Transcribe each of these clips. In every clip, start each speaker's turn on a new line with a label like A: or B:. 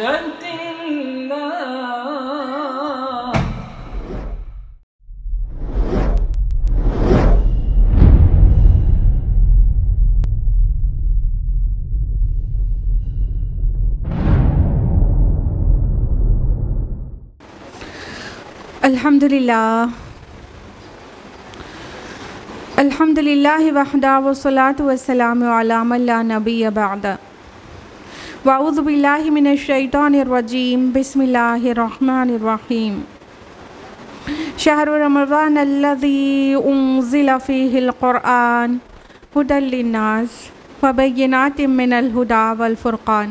A: अल्हम्दुलिल्लाह वहदा वस्सलातु वस्सलामु अला मन ला नबिय्य बअदा वअऊज़ु बिल्लाहि मिनश शैतानिर रजीम बिस्मिल्लाहिर रहमानिर रहीम शहरु रमज़ान अल्लज़ी उन्ज़िला फ़ीहिल क़ुरआन हुदल लिन्नास व बय्यिनातिम मिनल हुदा वल फ़ुरक़ान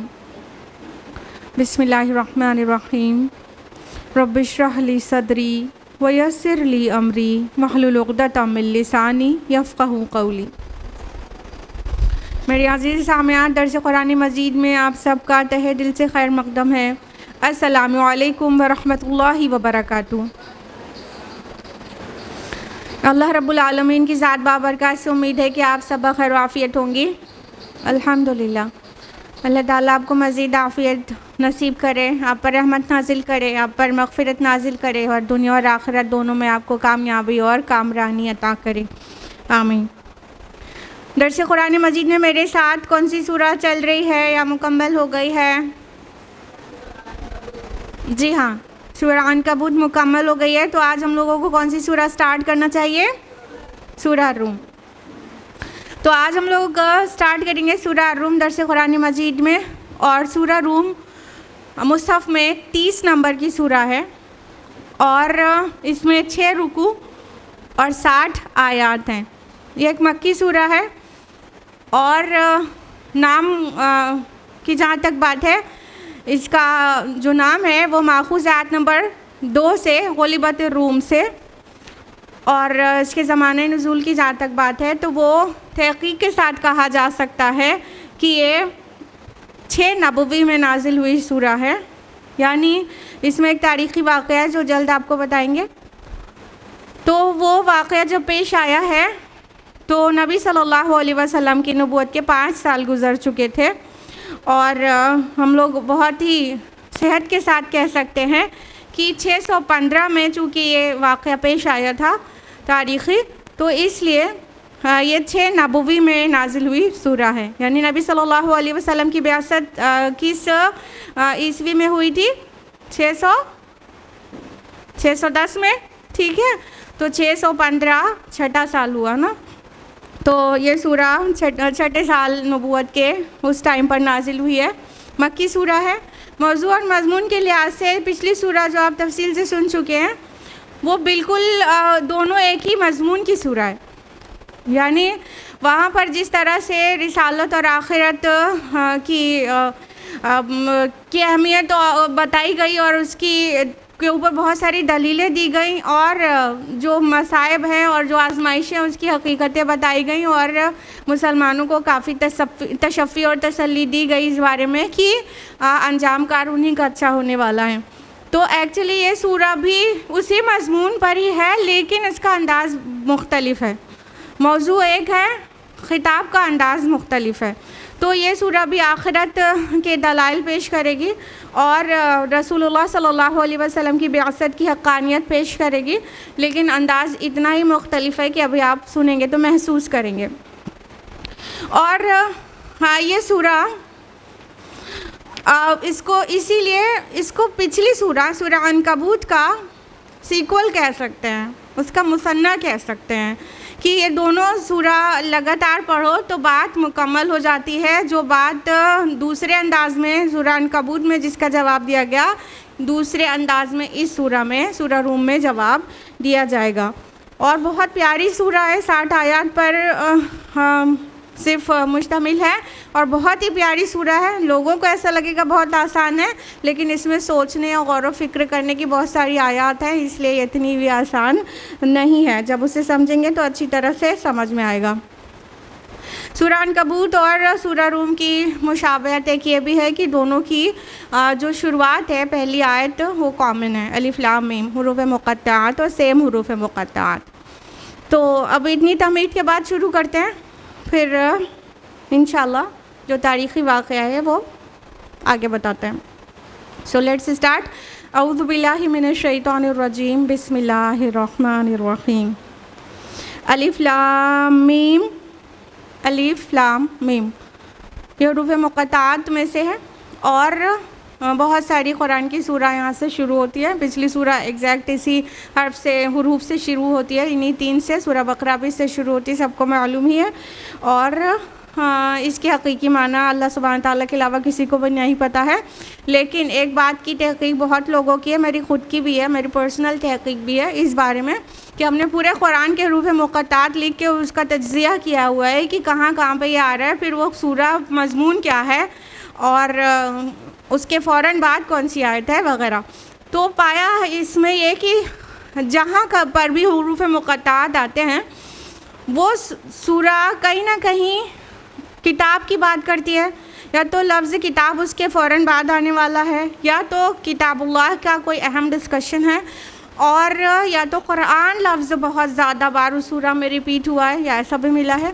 A: बिस्मिल्लाहिर रहमानिर रहीम रब्बिश्रह ली सदरी वयस्सिर ली अमरी वहलुल उक़दतम मिन लिसानी यफ़क़हू क़ौली। मेरे अज़ीज़ सामियान, दर्स कुरान मजीद में आप सबका तहे दिल से खैर मक़दम है। अस्सलामु अलैकुम व रहमतुल्लाहि व बरकातुहू। अल्लाह रब्बुल आलमीन की ज़ात बाबरकत से उम्मीद है कि आप सब खैर आफ़ियत होंगी। अल्हम्दुलिल्लाह, अल्लाह ताला आपको मज़ीद आफ़ियत नसीब करे, आप पर रहमत नाजिल करे, आप पर मग़फ़िरत नाजिल करे और दुनिया और आखिरत दोनों में आपको कामयाबी और कामरानी अता करे, आमीन। दर्स कुरान मजीद में मेरे साथ कौन सी सूरह चल रही है या मुकम्मल हो गई है? जी हाँ, सूरह अनकबूत मुकम्मल हो गई है। तो आज हम लोगों को कौन सी सूरह स्टार्ट करना चाहिए? सूरह रूम। तो आज हम लोग स्टार्ट करेंगे सूरह रूम दर्स कुरान मजीद में। और सूरह रूम मुसहफ़ में 30 नंबर की सूरह है और इसमें 6 रुकू और 60 आयात हैं। ये एक मक्की सूरह है और नाम की जहाँ तक बात है, इसका जो नाम है वो माखूज़ आयत नंबर 2 से ग़ुलिबत रूम से। और इसके ज़माने नुज़ूल की जहाँ तक बात है तो वो तहक़ीक़ के साथ कहा जा सकता है कि ये 6 नबवी में नाजिल हुई सूरह है। यानी इसमें एक तारीख़ी वाक़या है जो जल्द आपको बताएंगे। तो वो वाक़या जब पेश आया है तो नबी सल्लल्लाहु अलैहि वसल्लम की नबूवत के 5 साल गुज़र चुके थे और हम लोग बहुत ही सेहत के साथ कह सकते हैं कि 615 में चूँकि ये वाक़या पेश आया था तारीख़ी, तो इसलिए ये 6 नबवी में नाजिल हुई सूरह है। यानी नबी सल्लल्लाहु अलैहि वसल्लम की बिआसत किस ईस्वी में हुई थी? 610 में, ठीक है। तो 615 छठा साल हुआ ना। तो ये सूरह छठे साल नबूवत के उस टाइम पर नाजिल हुई है। मक्की सूरह है। मौजू और मज़मून के लिहाज से पिछली सूरह जो आप तफसील से सुन चुके हैं वो बिल्कुल दोनों एक ही मज़मून की सूरह है। यानी वहाँ पर जिस तरह से रिसालत और आखिरत की अहमियत बताई गई और उसकी के ऊपर बहुत सारी दलीलें दी गई और जो मसाइब हैं और जो आजमाइशें हैं उसकी हकीकतें बताई गई और मुसलमानों को काफ़ी तशफ़ी और तसल्ली दी गई इस बारे में कि अंजाम कार उन्हीं का अच्छा होने वाला है। तो एक्चुअली ये सूरह भी उसी मज़मून पर ही है लेकिन इसका अंदाज़ मुख्तलिफ है। मौजू एक है, ख़िताब का अंदाज़ मुख्तलिफ है। तो ये सूरह भी आखिरत के दलाइल पेश करेगी और रसूलुल्लाह सल्लल्लाहु अलैहि वसल्लम की बिआसत की हक़ानियत पेश करेगी, लेकिन अंदाज़ इतना ही मुख्तलिफ है कि अभी आप सुनेंगे तो महसूस करेंगे। और हाँ, ये सूरह इसको पिछली सूरह अनकबूत का सीक्वल कह सकते हैं, उसका मुसन्ना कह सकते हैं कि ये दोनों सूरह लगातार पढ़ो तो बात मुकम्मल हो जाती है। जो बात दूसरे अंदाज़ में सूरह अनकबूत में जिसका जवाब दिया गया, दूसरे अंदाज़ में इस सूरह में, सूरह रूम में जवाब दिया जाएगा। और बहुत प्यारी सूरह है, 60 आयत पर सिर्फ मुश्तमिल है और बहुत ही प्यारी सूरह है। लोगों को ऐसा लगेगा बहुत आसान है, लेकिन इसमें सोचने और गौर व फिक्र करने की बहुत सारी आयत हैं, इसलिए ये इतनी भी आसान नहीं है। जब उसे समझेंगे तो अच्छी तरह से समझ में आएगा। सूरह अनकबूत और सूरह रूम की मुशाबहत एक ये भी है कि दोनों की जो शुरुआत है, पहली आयत वो कॉमन है, अलिफ लाम मीम, हुरूफ मुक़त्तआत और सेम हुरूफ मुक़त्तआत। तो अब इतनी तमहीद के बाद शुरू करते हैं, फिर इंशाअल्लाह जो तारीख़ी वाक़या है वो आगे बताते हैं। So let's start. औज़ु बिल्लाहि मिनश शैतानिर रजीम, बिस्मिल्लाहिर रहमानिर रहीम। अलिफ लाम मीम, अलिफ लाम मीम ये हुरूफ मुक़त्तात में से है और बहुत सारी कुरान की सूरा यहाँ से शुरू होती है। पिछली सूरा एग्जैक्ट इसी हर्फ से, हुरूफ से शुरू होती है, इन्हीं 3 से। सूरा बकरा भी इससे शुरू होती है, सबको मालूम ही है। और इसके हकीकी माना अल्लाह सुब्हान ताला के अलावा किसी को भी नहीं पता है। लेकिन एक बात की तहक़ीक़ बहुत लोगों की है, मेरी ख़ुद की भी है, मेरी पर्सनल तहक़ीक़ भी है इस बारे में कि हमने पूरे कुरान के हुरूफ मुक़त्तात लिख के उसका तज्ज़िया किया हुआ है कि कहाँ कहाँ पे ये आ रहा है, फिर वो सूरा मज़मून क्या है और उसके फ़ौरन बाद कौन सी आयत है वग़ैरह। तो पाया इसमें ये कि जहाँ पर भी हुरूफ मुक़त्तात आते हैं वो सूरा कहीं ना कहीं किताब की बात करती है, या तो लफ्ज़ किताब उसके फ़ौरन बाद आने वाला है, या तो किताबुल्लाह का कोई अहम डिस्कशन है, और या तो कुरान लफ्ज़ बहुत ज़्यादा बार उस सूरा में रिपीट हुआ है, या ऐसा भी मिला है।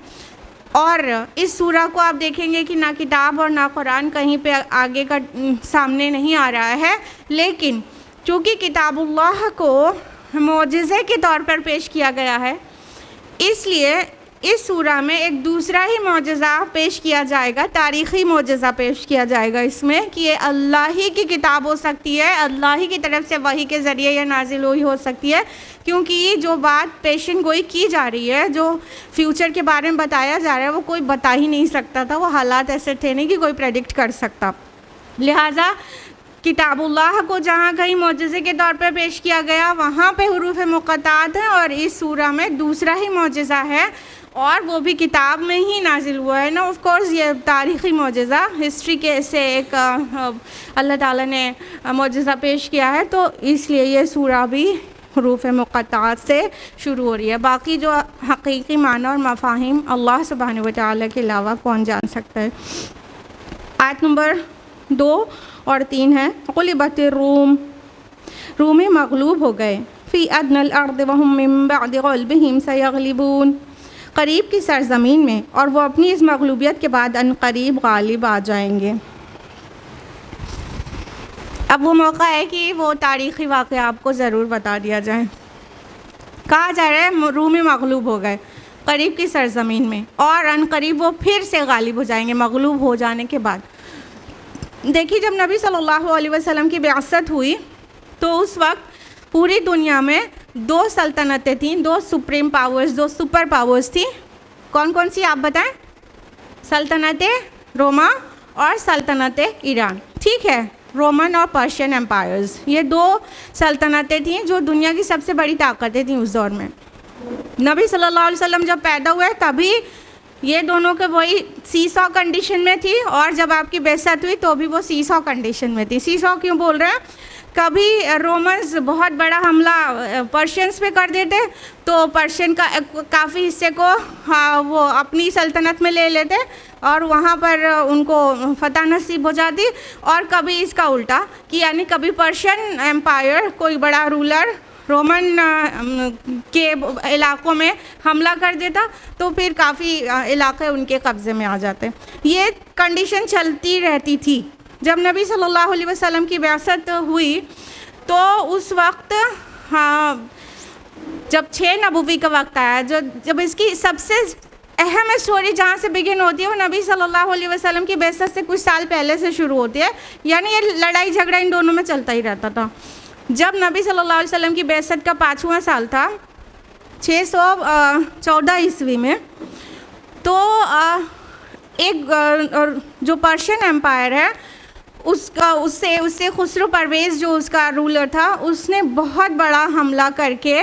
A: और इस सूरा को आप देखेंगे कि ना किताब और ना कुरान कहीं पे आगे का सामने नहीं आ रहा है। लेकिन चूँकि किताबुल्लाह को मोजिज़े के तौर पर पेश किया गया है, इसलिए इस सूरा में एक दूसरा ही मोजज़ा पेश किया जाएगा, तारीख़ी मोजज़ा पेश किया जाएगा इसमें कि ये अल्लाह ही की किताब हो सकती है, अल्लाह ही की तरफ से वही के ज़रिए यह नाजिल हुई हो सकती है। क्योंकि जो बात पेशन गोई की जा रही है, जो फ्यूचर के बारे में बताया जा रहा है, वो कोई बता ही नहीं सकता था। वो हालात ऐसे थे नहीं कि कोई प्रेडिक्ट कर सकता। लिहाजा किताबुल्लाह को जहाँ कहीं मोजज़े के तौर पर पेश किया गया, वहाँ पे हुरूफ मुक़त्तात है, और इस सूरा में दूसरा ही मोजज़ा है और वो भी किताब में ही नाजिल हुआ है ना। ऑफ कोर्स ये तारीख़ी मोजज़ा, हिस्ट्री के से एक अल्लाह ताला ने मोजज़ा पेश किया है, तो इसलिए ये सूरा भी हुरूफ मुक़त्तात से शुरू हो रही है। बाकी जो हकीकी माना और मफ़ाहिम अल्लाह सुब्हानहू व तआला के अलावा कौन जान सकता है। आयत नंबर 2 और 3 है, ग़ुलिबतिर रूम, रूमी मग़लूब हो गए, फ़ी अदनल अर्द वहुम मिन बअदि ग़ल्बिहिम सयग़लिबून, करीब की सरज़मीन में, और वो अपनी इस मग़लूबियत के बाद अनक़रीब ग़ालिब आ जाएंगे। अब वो मौका है कि वो तारीख़ी वाक़या आपको ज़रूर बता दिया जाए। कहा जा रहा है रूमी मग़लूब हो गए करीब की सरज़मीन में, और अनक़रीब वो फिर से ग़ालिब हो जाएंगे मग़लूब हो जाने के बाद। देखिए, जब नबी सल्लल्लाहु अलैहि वसल्लम की बिआसत हुई तो उस वक्त पूरी दुनिया में 2 सल्तनतें थीं, 2 सुप्रीम पावर्स, 2 सुपर पावर्स थी। कौन कौन सी आप बताएं? सल्तनत रोमा और सल्तनत ईरान। ठीक है, रोमन और पर्शियन एम्पायर्स, ये 2 सल्तनतें थीं जो दुनिया की सबसे बड़ी ताकतें थीं उस दौर में। नबी सल्लल्लाहु अलैहि वसल्लम जब पैदा हुए तभी ये दोनों के वही सीसॉ कंडीशन में थी, और जब आपकी बेइज्जत हुई तो भी वो सीसॉ कंडीशन में थी। सीसॉ क्यों बोल रहे हैं? कभी रोमन्स बहुत बड़ा हमला पर्शियंस पे कर देते तो पर्शियन का काफ़ी हिस्से को वो अपनी सल्तनत में ले लेते और वहाँ पर उनको फतह नसीब हो जाती, और कभी इसका उल्टा कि यानी कभी पर्शियन एम्पायर कोई बड़ा रूलर रोमन के इलाक़ों में हमला कर देता तो फिर काफ़ी इलाक़े उनके कब्ज़े में आ जाते। ये कंडीशन चलती रहती थी। जब नबी सल्लल्लाहु अलैहि वसल्लम की बिआसत हुई तो उस वक्त जब 6 नबूवी का वक्त आया, जब इसकी सबसे अहम स्टोरी जहाँ से बिगिन होती है वो नबी सल्लल्लाहु अलैहि वसल्लम की बिआसत से कुछ साल पहले से शुरू होती है। यानी ये लड़ाई झगड़ा इन दोनों में चलता ही रहता था। जब नबी सल्लल्लाहु अलैहि वसल्लम की बिआसत का 5वां साल था 614 ईस्वी में, तो एक जो पर्शियन एम्पायर है उससे खुसरो परवेज़ जो उसका रूलर था, उसने बहुत बड़ा हमला करके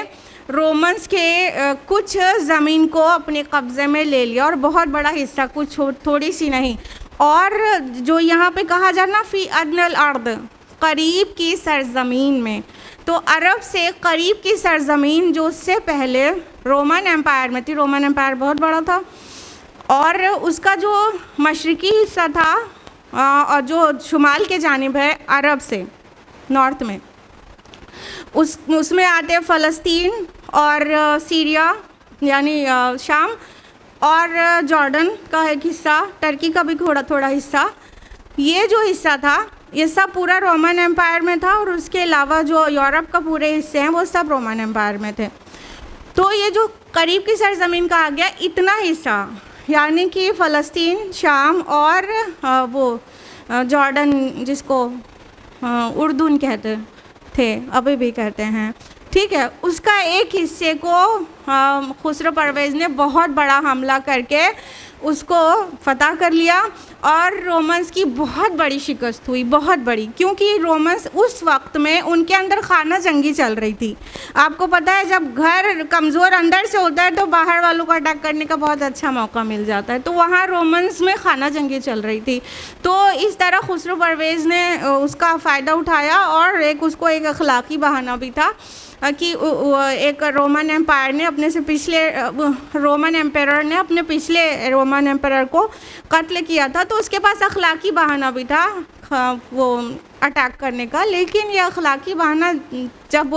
A: रोमन्स के कुछ ज़मीन को अपने कब्ज़े में ले लिया, और बहुत बड़ा हिस्सा, कुछ थोड़ी सी नहीं। और जो यहाँ पे कहा जाना फ़ी अदनल अर्द, करीब की सरज़मीन में, तो अरब से करीब की सरज़मीन जो उससे पहले रोमन एम्पायर में थी, रोमन एम्पायर बहुत बड़ा था, और उसका जो मशरिकी हिस्सा था और जो शुमाल के जानिब है अरब से नॉर्थ में, उसमें आते हैं फ़लस्तीन और सीरिया यानी शाम, और जॉर्डन का एक हिस्सा, टर्की का भी थोड़ा थोड़ा हिस्सा। ये जो हिस्सा था ये सब पूरा रोमन एम्पायर में था, और उसके अलावा जो यूरोप का पूरे हिस्से हैं वो सब रोमन एम्पायर में थे। तो ये जो करीब की सरजमीन कहा गया, इतना हिस्सा यानी कि फ़लस्तीन, शाम और वो जॉर्डन जिसको उर्दून कहते थे, अभी भी कहते हैं, ठीक है, उसका एक हिस्से को खुसरो परवेज़ ने बहुत बड़ा हमला करके उसको फतह कर लिया, और रोमन्स की बहुत बड़ी शिकस्त हुई, बहुत बड़ी, क्योंकि रोमन्स उस वक्त में उनके अंदर खाना जंगी चल रही थी। आपको पता है जब घर कमज़ोर अंदर से होता है तो बाहर वालों को अटैक करने का बहुत अच्छा मौका मिल जाता है, तो वहाँ रोमन्स में खाना जंगी चल रही थी। तो इस तरह खुसरो परवेज़ ने उसका फ़ायदा उठाया, और उसको एक अखलाकी बहाना भी था कि एक रोमन एम्पायर ने अपने से पिछले रोमन एम्पायर ने अपने पिछले रोमन एम्पायर को कत्ल किया था, तो उसके पास अखलाकी बहाना भी था वो अटैक करने का। लेकिन ये अखलाकी बहाना जब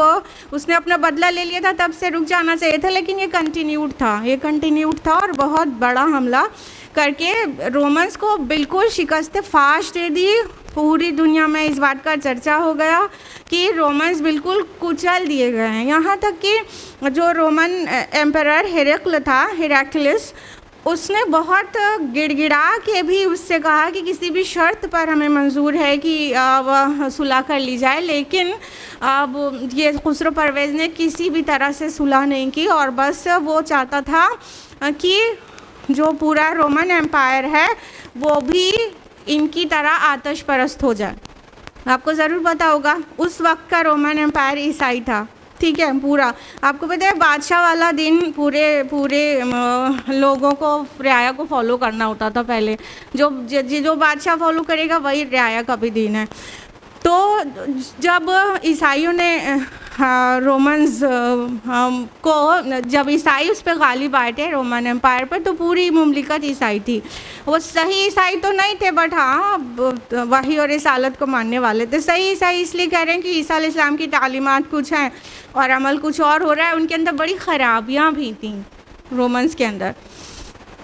A: उसने अपना बदला ले लिया था तब से रुक जाना चाहिए था, लेकिन ये कंटिन्यूड था और बहुत बड़ा हमला करके रोमन्स को बिल्कुल शिकस्त फाश दे दी। पूरी दुनिया में इस बात का चर्चा हो गया कि रोमन्स बिल्कुल कुचल दिए गए हैं। यहाँ तक कि जो रोमन एम्परर हेराक्लिस, उसने बहुत गिड़गिड़ा के भी उससे कहा कि किसी भी शर्त पर हमें मंजूर है कि वह सुलह कर ली जाए, लेकिन अब ये खुसरो परवेज़ ने किसी भी तरह से सुलह नहीं की, और बस वो चाहता था कि जो पूरा रोमन एम्पायर है वो भी इनकी तरह आतश परस्त हो जाए। आपको ज़रूर पता होगा उस वक्त का रोमन एम्पायर ईसाई था, ठीक है, पूरा। आपको पता है बादशाह वाला दिन पूरे लोगों को, रियाया को फॉलो करना होता था पहले। जो बादशाह फॉलो करेगा वही रियाया का भी दिन है। तो जब ईसाइयों ने रोमन्स को, जब ईसाई उस पर गालिब आए थे रोमन एम्पायर पर, तो पूरी मुमलिकत ईसाई थी। वो सही ईसाई तो नहीं थे, बट हाँ वही और रिसालत को मानने वाले थे। सही ईसाई इसलिए कह रहे हैं कि ईसा अलैहिस्सलाम की तालीमात कुछ हैं और अमल कुछ और हो रहा है। उनके अंदर बड़ी ख़राबियाँ भी थी रोमन्स के अंदर।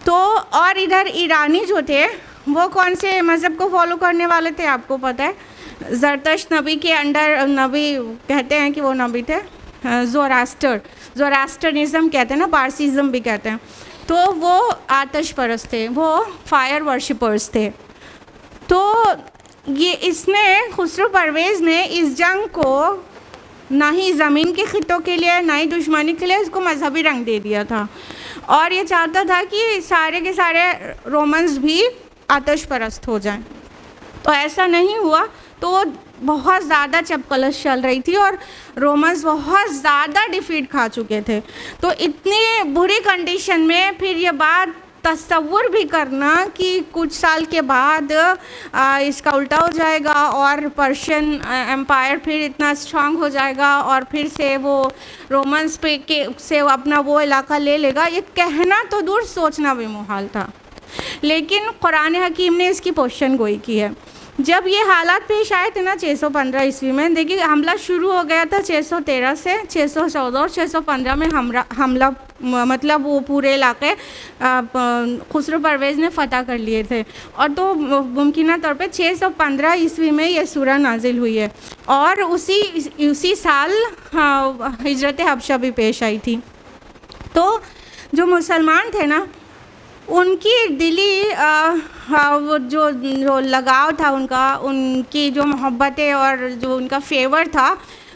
A: तो और इधर ईरानी जो थे वो कौन से मज़हब को फॉलो करने वाले थे आपको पता है? ज़रतश्त नबी के अंडर, नबी कहते हैं कि वो नबी थे ज़ोरास्टरिज्म कहते हैं ना, पारसीज़म भी कहते हैं। तो वो आतश परस्त थे, वो फायर वर्शिपर्स थे। तो ये खुसरो परवेज़ ने इस जंग को ना ही ज़मीन के खितों के लिए ना ही दुश्मनी के लिए इसको मजहबी रंग दे दिया था, और ये चाहता था कि सारे के सारे रोमन्स भी आतश परस्त हो जाएं। तो ऐसा नहीं हुआ, तो बहुत ज़्यादा चपकलश चल रही थी और रोमन्स बहुत ज़्यादा डिफीट खा चुके थे। तो इतनी बुरी कंडीशन में फिर ये बात तसव्वुर भी करना कि कुछ साल के बाद इसका उल्टा हो जाएगा और पर्शियन एम्पायर फिर इतना स्ट्रांग हो जाएगा और फिर से वो रोमन्स से अपना वो इलाका ले लेगा, ये कहना तो दूर, सोचना भी मुहाल था। लेकिन कुरान हकीम ने इसकी पोषण गोई की है। जब ये हालात पेश आए थे ना 615 ईस्वी में, देखिए हमला शुरू हो गया था 613 से 614 और 615 में हमला मतलब वो पूरे इलाके खुसरो परवेज़ ने फतह कर लिए थे। और तो मुमकिन तौर पे 615 ईस्वी में ये सूरह नाजिल हुई है, और उसी साल हिजरत हबशा भी पेश आई थी। तो जो मुसलमान थे ना, उनकी दिली वो जो लगाव था उनकी जो मोहब्बतें और जो उनका फेवर था,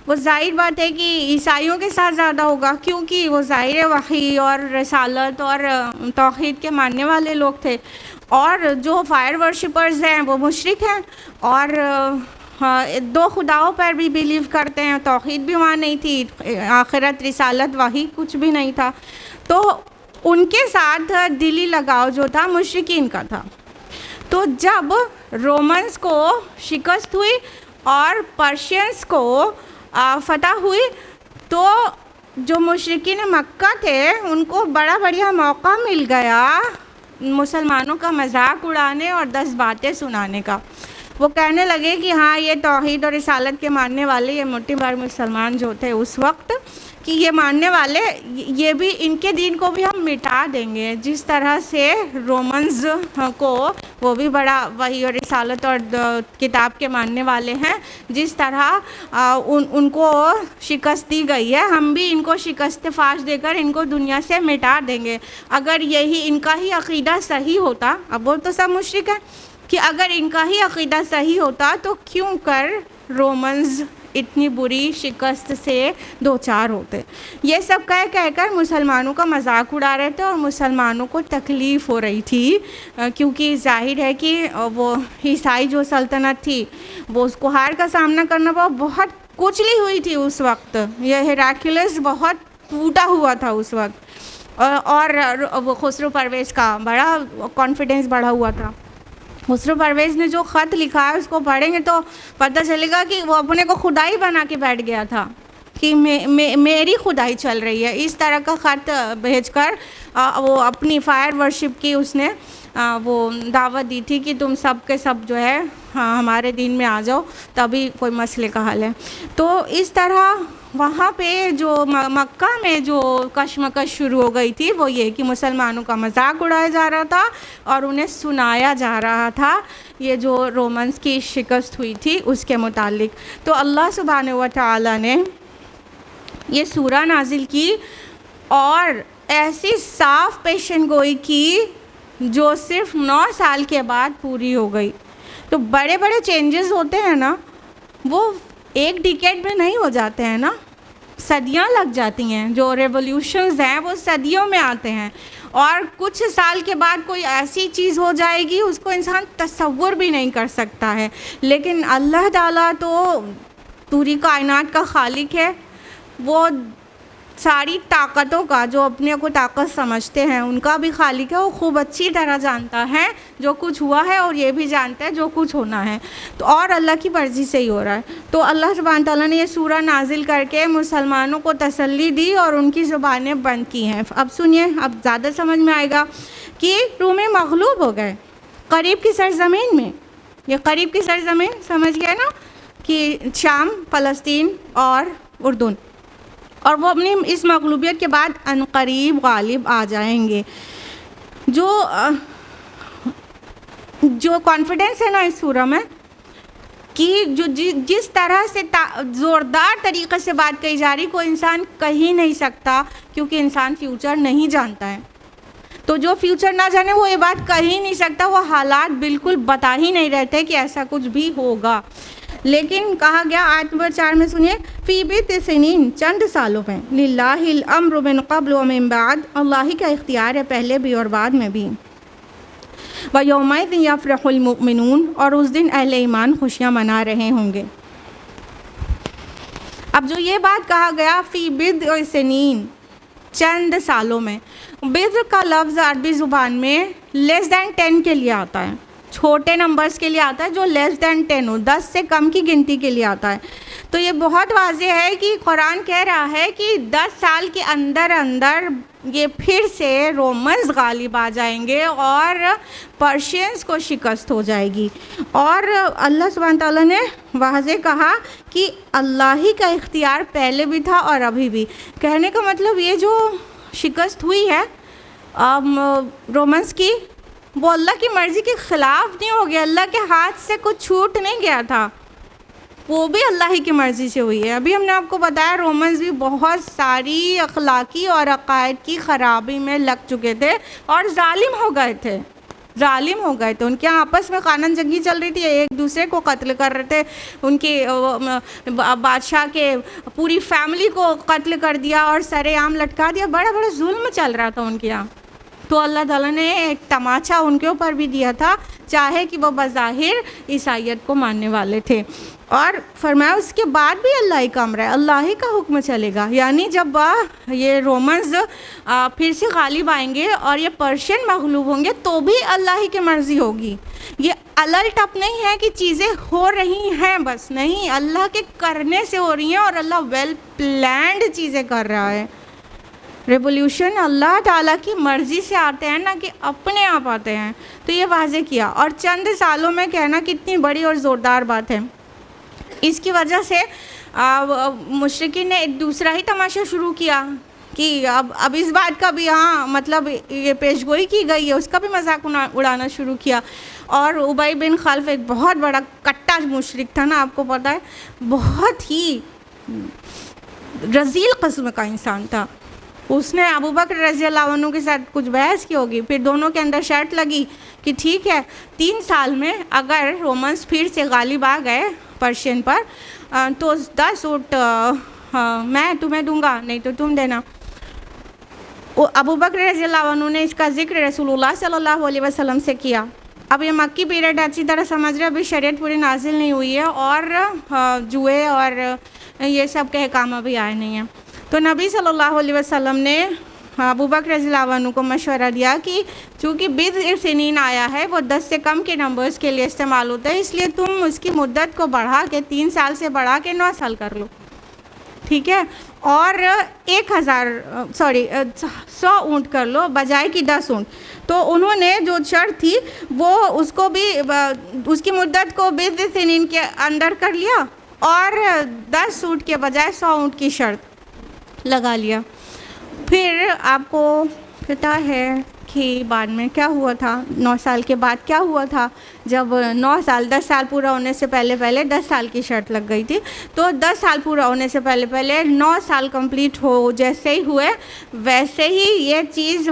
A: वो जाहिर बात है कि ईसाइयों के साथ ज़्यादा होगा, क्योंकि वो ज़ाहिर वही और रसालत और तौहीद के मानने वाले लोग थे। और जो फायर वर्शिपर्स हैं वो मुशरिक हैं और दो खुदाओं पर भी बिलीव करते हैं। तौहीद भी वहाँ नहीं थी, आखिरत, रिसालत, वही कुछ भी नहीं था। तो उनके साथ दिली लगाव जो था मुशरिकीन का था। तो जब रोमन्स को शिकस्त हुई और पर्शियंस को फतह हुई, तो जो मुशरिकीन मक्का थे उनको बड़ा बढ़िया मौका मिल गया मुसलमानों का मजाक उड़ाने और 10 बातें सुनाने का। वो कहने लगे कि हाँ, ये तौहीद और रिसालत के मानने वाले ये मोटे भर मुसलमान जो थे उस वक्त, कि ये मानने वाले ये भी इनके दीन को भी हम मिटा देंगे। जिस तरह से रोमन्स को वो भी बड़ा वही और रिसालत और किताब के मानने वाले हैं, जिस तरह उनको शिकस्त दी गई है, हम भी इनको शिकस्त फाश देकर इनको दुनिया से मिटा देंगे। अगर यही इनका ही अक़ीदा सही होता, अब वो तो सब मुशरिक है, कि अगर इनका ही अक़ीदा सही होता तो क्यों कर रोमन्स इतनी बुरी शिकस्त से दो चार होते। ये सब कहकर मुसलमानों का मजाक उड़ा रहे थे और मुसलमानों को तकलीफ़ हो रही थी, क्योंकि जाहिर है कि वो ईसाई जो सल्तनत थी वो उसको हार का सामना करना पड़ा, बहुत कुचली हुई थी उस वक्त। यह हेराक्लियस बहुत टूटा हुआ था उस वक्त, और वो खुसरो परवेज़ का बड़ा कॉन्फिडेंस बढ़ा हुआ था। खुसरो परवेज़ ने जो ख़त लिखा है उसको पढ़ेंगे तो पता चलेगा कि वो अपने को खुदाई बना के बैठ गया था कि मेरी खुदाई चल रही है। इस तरह का ख़त भेजकर वो अपनी फायर वर्शिप की उसने वो दावत दी थी कि तुम सब के सब जो है हमारे दीन में आ जाओ, तभी कोई मसले का हल है। तो इस तरह वहाँ पे जो मक्का में जो कशमकश शुरू हो गई थी वो ये कि मुसलमानों का मजाक उड़ाया जा रहा था और उन्हें सुनाया जा रहा था ये जो रोमन्स की शिकस्त हुई थी उसके मुतालिक। तो अल्लाह सुब्हानहू व तआला ने ये सूरा नाजिल की और ऐसी साफ़ पेशन गोई की जो सिर्फ 9 साल के बाद पूरी हो गई। तो बड़े बड़े चेंजेस होते हैं ना, वो एक डिकेड में नहीं हो जाते हैं ना, सदियां लग जाती हैं। जो रेवोल्यूशंस हैं वो सदियों में आते हैं, और कुछ साल के बाद कोई ऐसी चीज़ हो जाएगी उसको इंसान तसव्वुर भी नहीं कर सकता है। लेकिन अल्लाह ताला तो पूरी कायनात का खालिक है, वो सारी ताकतों का, जो अपने को ताकत समझते हैं उनका भी खालिक है। वो खूब अच्छी तरह जानता है जो कुछ हुआ है और ये भी जानता है जो कुछ होना है, तो और अल्लाह की मर्ज़ी से ही हो रहा है। तो अल्लाह सुब्हान तआला ने ये सूरा नाजिल करके मुसलमानों को तसल्ली दी और उनकी ज़ुबानें बंद की हैं। अब सुनिए, अब ज़्यादा समझ में आएगा कि रूमें मग़लूब हो गए करीब की सरज़मीन में। ये करीब की सरज़मीन समझ गए ना, कि शाम, फ़लस्तीन और उर्दून, और वो अपनी इस मग़लूबियत के बाद अनक़रीब गालिब आ जाएंगे। जो कॉन्फिडेंस है ना इस सूरा में, कि जो जिस तरह से ज़ोरदार तरीक़े से बात कही जा रही, कोई इंसान कह ही नहीं सकता, क्योंकि इंसान फ्यूचर नहीं जानता है। तो जो फ्यूचर ना जाने वो ये बात कह ही नहीं सकता, वो हालात बिल्कुल बता ही नहीं रहते कि ऐसा कुछ भी होगा। लेकिन कहा गया आयत नंबर 4 में, सुनिए, फ़ी बित्सिनीन, चंद सालों में, लिल्लाहिल अम्रु मिन क़ब्ल व मिन बाद, अल्लाह ही का इख्तियार है पहले भी और बाद में भी। व यौमइज़िन यफ़रहुल मुमिनून, और उस दिन अहले ईमान खुशियाँ मना रहे होंगे। अब जो ये बात कहा गया फ़ी बित्सिनीन, चंद सालों में, बिद्र का लफ्ज़ अरबी ज़ुबान में लेस दैन 10 के लिए आता है, छोटे नंबर्स के लिए आता है, जो लेस दैन 10 हो, 10 से कम की गिनती के लिए आता है। तो ये बहुत वाज़ेह है कि कुरान कह रहा है कि 10 साल के अंदर अंदर ये फिर से रोमन्स गालिब आ जाएंगे और पर्शियंस को शिकस्त हो जाएगी। और अल्लाह सुब्हान तआला ने वाज़ेह कहा कि अल्लाह ही का इख्तियार पहले भी था और अभी भी। कहने का मतलब ये जो शिकस्त हुई है रोमन्स की, वो अल्लाह की मर्ज़ी के ख़िलाफ़ नहीं हो गया, अल्लाह के हाथ से कुछ छूट नहीं गया था, वो भी अल्लाह ही की मर्ज़ी से हुई है। अभी हमने आपको बताया रोमन्स भी बहुत सारी अखलाकी और अकायद की ख़राबी में लग चुके थे और जालिम हो गए थे, उनके आपस में कानून जंगी चल रही थी, एक दूसरे को कत्ल कर रहे थे, उनके बादशाह के पूरी फैमिली को कत्ल कर दिया और सरेआम लटका दिया, बड़ा बड़ा जुल्म चल रहा था उनके यहाँ। तो अल्लाह ताला ने एक तमाचा उनके ऊपर भी दिया था, चाहे कि वो बज़ाहिर ईसाइयत को मानने वाले थे। और फरमाया उसके बाद भी अल्लाह ही का अम्र है, अल्लाह ही का हुक्म चलेगा। यानी जब ये रोमन्स फिर से गालिब आएंगे और ये पर्शियन मग़लूब होंगे तो भी अल्लाह ही की मर्ज़ी होगी। ये अलल टप नहीं है कि चीज़ें हो रही हैं बस, नहीं, अल्लाह के करने से हो रही हैं और अल्लाह वेल प्लान्ड चीज़ें कर रहा है। रेवोल्यूशन अल्लाह ताला की मर्ज़ी से आते हैं ना कि अपने आप आते हैं। तो ये वाज़े किया, और चंद सालों में कहना कितनी बड़ी और ज़ोरदार बात है। इसकी वजह से मुशरिकीन ने एक दूसरा ही तमाशा शुरू किया कि अब इस बात का भी, हाँ मतलब ये पेशगोई की गई है, उसका भी मजाक उड़ाना शुरू किया। और उबई बिन खल्फ एक बहुत बड़ा कट्टा मुशरिक था ना, आपको पता है, बहुत ही रजील किस्म का इंसान था। उसने अबू बकर रज़ी अल्लाह अन्हु के साथ कुछ बहस की होगी, फिर दोनों के अंदर शर्त लगी कि ठीक है 3 साल में अगर रोमन्स फिर से गालिब आ गए पर्शियन पर तो 10 ऊँट मैं तुम्हें दूंगा, नहीं तो तुम देना। अबू बकर रज़ी अल्लाह अन्हु ने इसका जिक्र रसूलुल्लाह सल्लल्लाहु अलैहि वसल्लम से किया। अब ये मक्की पीरियड अच्छी तरह समझ रहे, अभी शरीयत पूरी नाजिल नहीं हुई है और जुए और ये सब के अहकाम अभी आए नहीं हैं। तो नबी सल्लल्लाहु अलैहि वसल्लम ने अबू बकर रज़ियल्लाहु अन्हु को मशवरा दिया कि चूँकि बिद्अ सिनीन आया है वो 10 से कम के नंबर्स के लिए इस्तेमाल होता है, इसलिए तुम उसकी मुद्दत को बढ़ा के 3 साल से बढ़ा के 9 साल कर लो, ठीक है। और 100 ऊँट कर लो बजाय कि 10 ऊँट। तो उन्होंने जो शर्त थी वो उसको भी उसकी मुद्दत को बिद्अ सिनीन के अंदर कर लिया और 10 ऊँट के बजाय 100 ऊँट की शर्त लगा लिया। फिर आपको पता है कि बाद में क्या हुआ था, 9 साल के बाद क्या हुआ था, जब 9 साल 10 साल पूरा होने से पहले 10 साल की शर्त लग गई थी। तो 10 साल पूरा होने से पहले 9 साल कंप्लीट हो जैसे ही हुए वैसे ही ये चीज़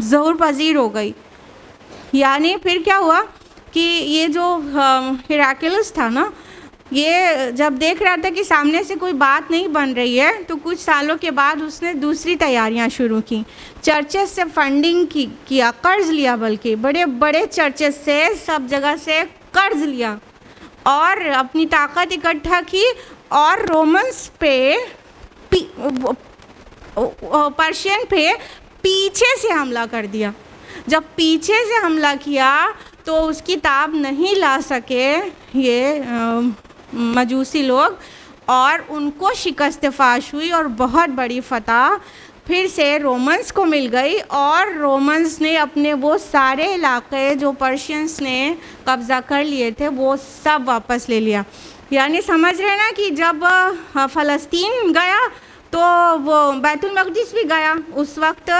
A: ज़रूर पजीर हो गई। यानी फिर क्या हुआ कि ये जो हिराक्लियस था ना, ये जब देख रहा था कि सामने से कोई बात नहीं बन रही है तो कुछ सालों के बाद उसने दूसरी तैयारियां शुरू की। चर्चेस से फंडिंग किया, कर्ज लिया, बल्कि बड़े बड़े चर्चेस से सब जगह से कर्ज लिया और अपनी ताकत इकट्ठा की और रोमन्स पे पर्शियन पे पीछे से हमला कर दिया। जब पीछे से हमला किया तो उसकी ताब नहीं ला सके ये मजूसी लोग और उनको शिकस्त फाश हुई और बहुत बड़ी फतह फिर से रोमन्स को मिल गई और रोमन्स ने अपने वो सारे इलाके जो पर्शियंस ने कब्ज़ा कर लिए थे वो सब वापस ले लिया। यानी समझ रहे ना कि जब फ़लस्तीन गया तो वो बैतुल मक़दिस भी गया। उस वक्त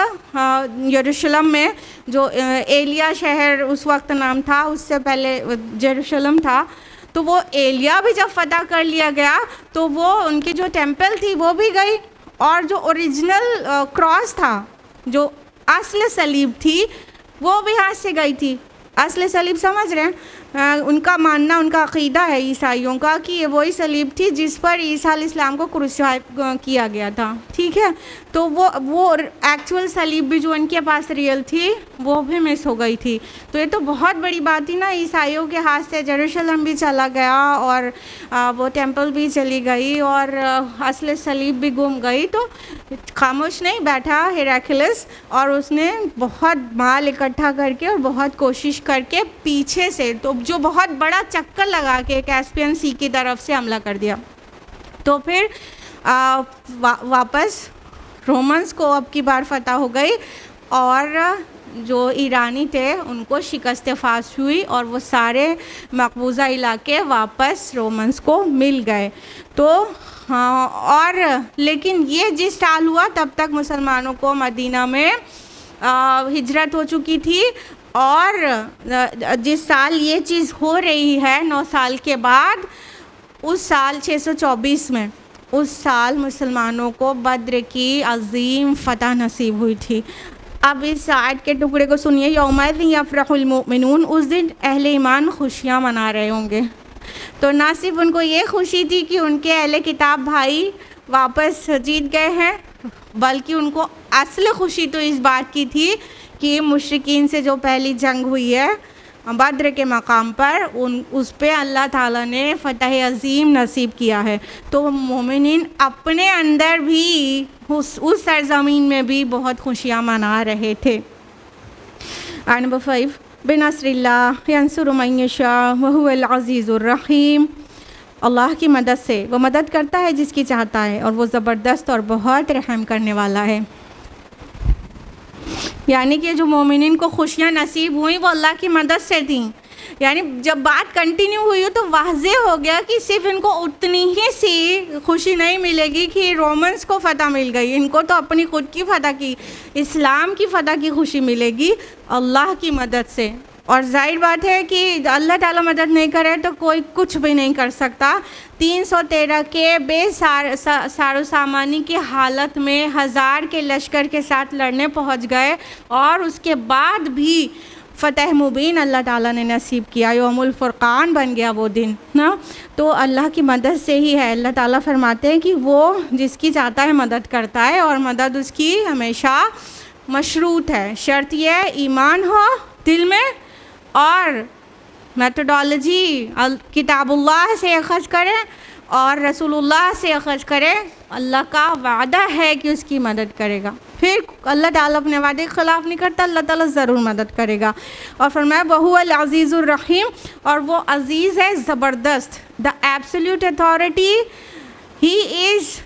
A: यरूशलेम में जो एलिया शहर उस वक्त नाम था, उससे पहले यरूशलेम था, तो वो एलिया भी जब फतह कर लिया गया तो वो उनकी जो टेंपल थी वो भी गई और जो ओरिजिनल क्रॉस था, जो असल सलीब थी, वो भी हाथ से गई थी। असल सलीब समझ रहे हैं, उनका मानना, उनका अक़ीदा है ईसाइयों का कि ये वही सलीब थी जिस पर ईसा अलैहिस्सलाम को क्रूसिफाई किया गया था, ठीक है। तो वो एक्चुअल सलीब भी जो उनके पास रियल थी वो भी मिस हो गई थी। तो ये तो बहुत बड़ी बात थी ना, ईसाइयों के हाथ से यरूशलेम भी चला गया और वो टेंपल भी चली गई और असली सलीब भी गुम गई। तो खामोश नहीं बैठा हिराक्लियस और उसने बहुत माल इकट्ठा करके और बहुत कोशिश करके पीछे से, तो जो बहुत बड़ा चक्कर लगा के कैस्पियन सी की तरफ से हमला कर दिया। तो फिर वापस रोमन्स को अब की बार फतह हो गई और जो ईरानी थे उनको शिकस्त फाश हुई और वो सारे मकबूजा इलाके वापस रोमन्स को मिल गए। तो हाँ, और लेकिन ये जिस साल हुआ तब तक मुसलमानों को मदीना में हिजरत हो चुकी थी और जिस साल ये चीज़ हो रही है 9 साल के बाद, उस साल 624 में, उस साल मुसलमानों को बद्र की अज़ीम फ़तह नसीब हुई थी। अब इस आयत के टुकड़े को सुनिए, यौमइज़ यफ़रहुल मुमिनून, उस दिन अहले ईमान खुशियाँ मना रहे होंगे। तो ना सिर्फ उनको ये खुशी थी कि उनके अहले किताब भाई वापस जीत गए हैं, बल्कि उनको असल खुशी तो इस बात की थी कि मुशरिकीन से जो पहली जंग हुई है बद्र के मकाम पर, उस पे अल्लाह ताला ने फ़तह अज़ीम नसीब किया है। तो मोमिनीन अपने अंदर भी उस सरज़मीन में भी बहुत खुशियाँ मना रहे थे। आयत नंबर 5, बिनस्रिल्लाह यंसुरु मन यशा व हुवल अज़ीज़ुर रहीम, अल्लाह की मदद से वो मदद करता है जिसकी चाहता है और वो ज़बरदस्त और बहुत रहम करने वाला है। यानी कि जो मोमिनीन को खुशियाँ नसीब हुई वो अल्लाह की मदद से थी। यानी जब बात कंटिन्यू हुई तो वाज़े हो गया कि सिर्फ इनको उतनी ही सी खुशी नहीं मिलेगी कि रोमन्स को फ़तह मिल गई, इनको तो अपनी खुद की फ़तह की, इस्लाम की फ़तह की खुशी मिलेगी अल्लाह की मदद से। और जाहिर बात है कि अल्लाह ताला मदद नहीं करे तो कोई कुछ भी नहीं कर सकता। 313 के सारो सामानी की हालत में 1000 के लश्कर के साथ लड़ने पहुंच गए और उसके बाद भी फ़तह मुबीन अल्लाह ताला ने नसीब किया, यौमुल फ़ुरक़ान बन गया वो दिन ना। तो अल्लाह की मदद से ही है। अल्लाह ताला फरमाते हैं कि वो जिसकी चाहता है मदद करता है और मदद उसकी हमेशा मशरूत है। शर्त यह है ईमान हो दिल में और मेथोडोलॉजी किताबुल्लाह से अख़ज़ करें और रसूलुल्लाह से अख़ज़ करें। अल्लाह का वादा है कि उसकी मदद करेगा, फिर अल्लाह ताला अपने वादे के ख़िलाफ़ नहीं करता, अल्लाह ताला ज़रूर मदद करेगा। और फरमाया वहुवल अज़ीज़ुर रहीम, और वो अज़ीज़ है ज़बरदस्त, the absolute authority, he is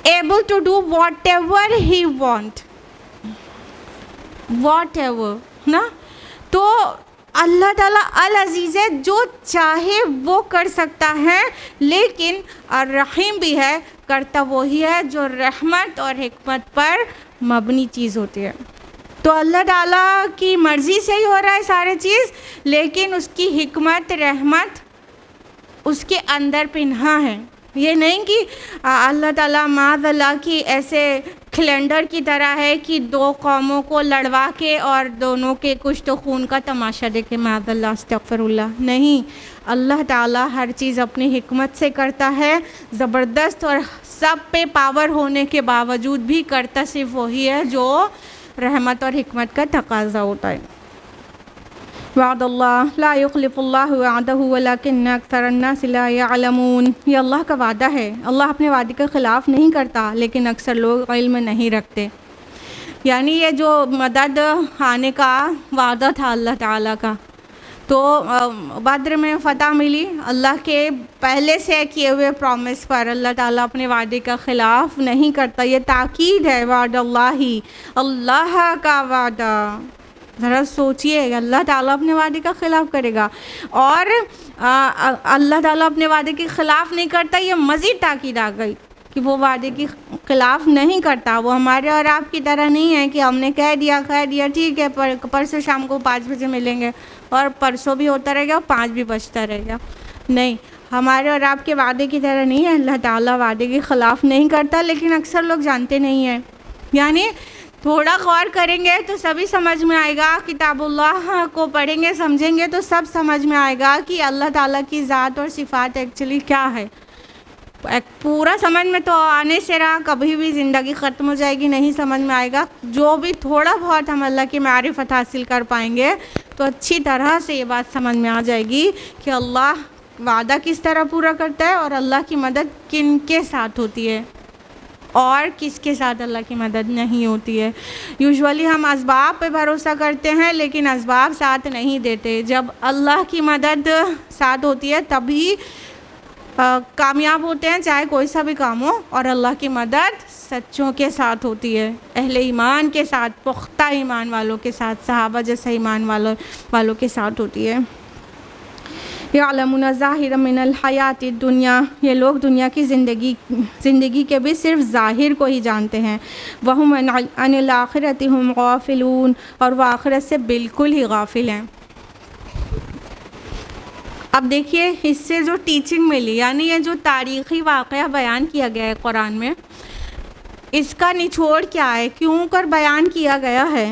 A: able to do whatever he want, whatever ना। तो अल्लाह ताला अल अज़ीज़ है, जो चाहे वो कर सकता है, लेकिन और रहीम भी है, करता वही है जो रहमत और हिकमत पर मबनी चीज़ होती है। तो अल्लाह ताला की मर्ज़ी से ही हो रहा है सारे चीज़, लेकिन उसकी हिकमत रहमत उसके अंदर पिन्हा है। ये नहीं कि अल्लाह ताला माज़अल्लाह की ऐसे कैलेंडर की तरह है कि दो कौमों को लड़वा के और दोनों के कुछ तो खून का तमाशा देखे, माज़अल्लाह अस्तग़फ़िरुल्लाह। नहीं, अल्लाह ताला हर चीज़ अपनी हिकमत से करता है, ज़बरदस्त, और सब पे पावर होने के बावजूद भी करता सिर्फ वही है जो रहमत और हिकमत का तकाज़ा होता है। वादल्लाह ला युख़्लिफ़ुल्लाहु वअदहु वलाकिन्न अक्सरन्नास ला यअलमून। ये अल्लाह का वादा है, अल्लाह अपने वादे के ख़िलाफ़ नहीं करता, लेकिन अक्सर लोग इल्म नहीं रखते। यानी ये जो मदद आने का वादा था अल्लाह ताला का, तो बद्र में फ़तह मिली अल्लाह के पहले से किए हुए प्रॉमिस पर। अल्लाह ताला अपने वादे का ख़िलाफ़ नहीं करता, ये ताकीद है वादल्लाही, अल्लाह का वादा। ज़रा सोचिए, अल्लाह ताला अपने वादे का ख़िलाफ़ करेगा और अल्लाह ताला अपने वादे के ख़िलाफ़ नहीं करता, ये मज़ीद ताकीद आ गई कि वो वादे के ख़िलाफ़ नहीं करता। वो हमारे और आपकी तरह नहीं है कि हमने कह दिया ठीक है परसों शाम को 5 बजे मिलेंगे और परसों भी होता रहेगा और 5 भी बजता रहेगा। नहीं, हमारे और आपके वादे की तरह नहीं है। अल्लाह ताला वादे के ख़िलाफ़ नहीं करता, लेकिन अक्सर लोग जानते नहीं हैं। यानी थोड़ा गौर करेंगे तो सभी समझ में आएगा, किताबुल्लाह को पढ़ेंगे समझेंगे तो सब समझ में आएगा कि अल्लाह ताला की ज़ात और सिफ़ात एक्चुअली क्या है। पूरा समझ में तो आने से रहा, कभी भी ज़िंदगी ख़त्म हो जाएगी, नहीं समझ में आएगा। जो भी थोड़ा बहुत हम अल्लाह की मारिफत हासिल कर पाएंगे तो अच्छी तरह से ये बात समझ में आ जाएगी कि अल्लाह वादा किस तरह पूरा करता है और अल्लाह की मदद किन के साथ होती है और किसके साथ अल्लाह की मदद नहीं होती है। यूजुअली हम असबाब पे भरोसा करते हैं, लेकिन असबाब साथ नहीं देते। जब अल्लाह की मदद साथ होती है तभी कामयाब होते हैं, चाहे कोई सा भी काम हो। और अल्लाह की मदद सच्चों के साथ होती है, अहले ईमान के साथ, पुख्ता ईमान वालों के साथ, सहाबा जैसा ईमान वालों के साथ होती है। यअलमून ज़ाहिरम मिनल हयाति दुनिया, ये लोग दुनिया की ज़िंदगी के भी सिर्फ ज़ाहिर को ही जानते हैं। वहुम अनिल आखिरति हुम गाफिलून, और वह आखिरत से बिल्कुल ही गाफिल हैं। अब देखिए इससे जो टीचिंग मिली, यानी ये जो तारीख़ी वाक़या बयान किया गया है कुरान में, इसका निचोड़ क्या है, क्यों कर बयान किया गया है?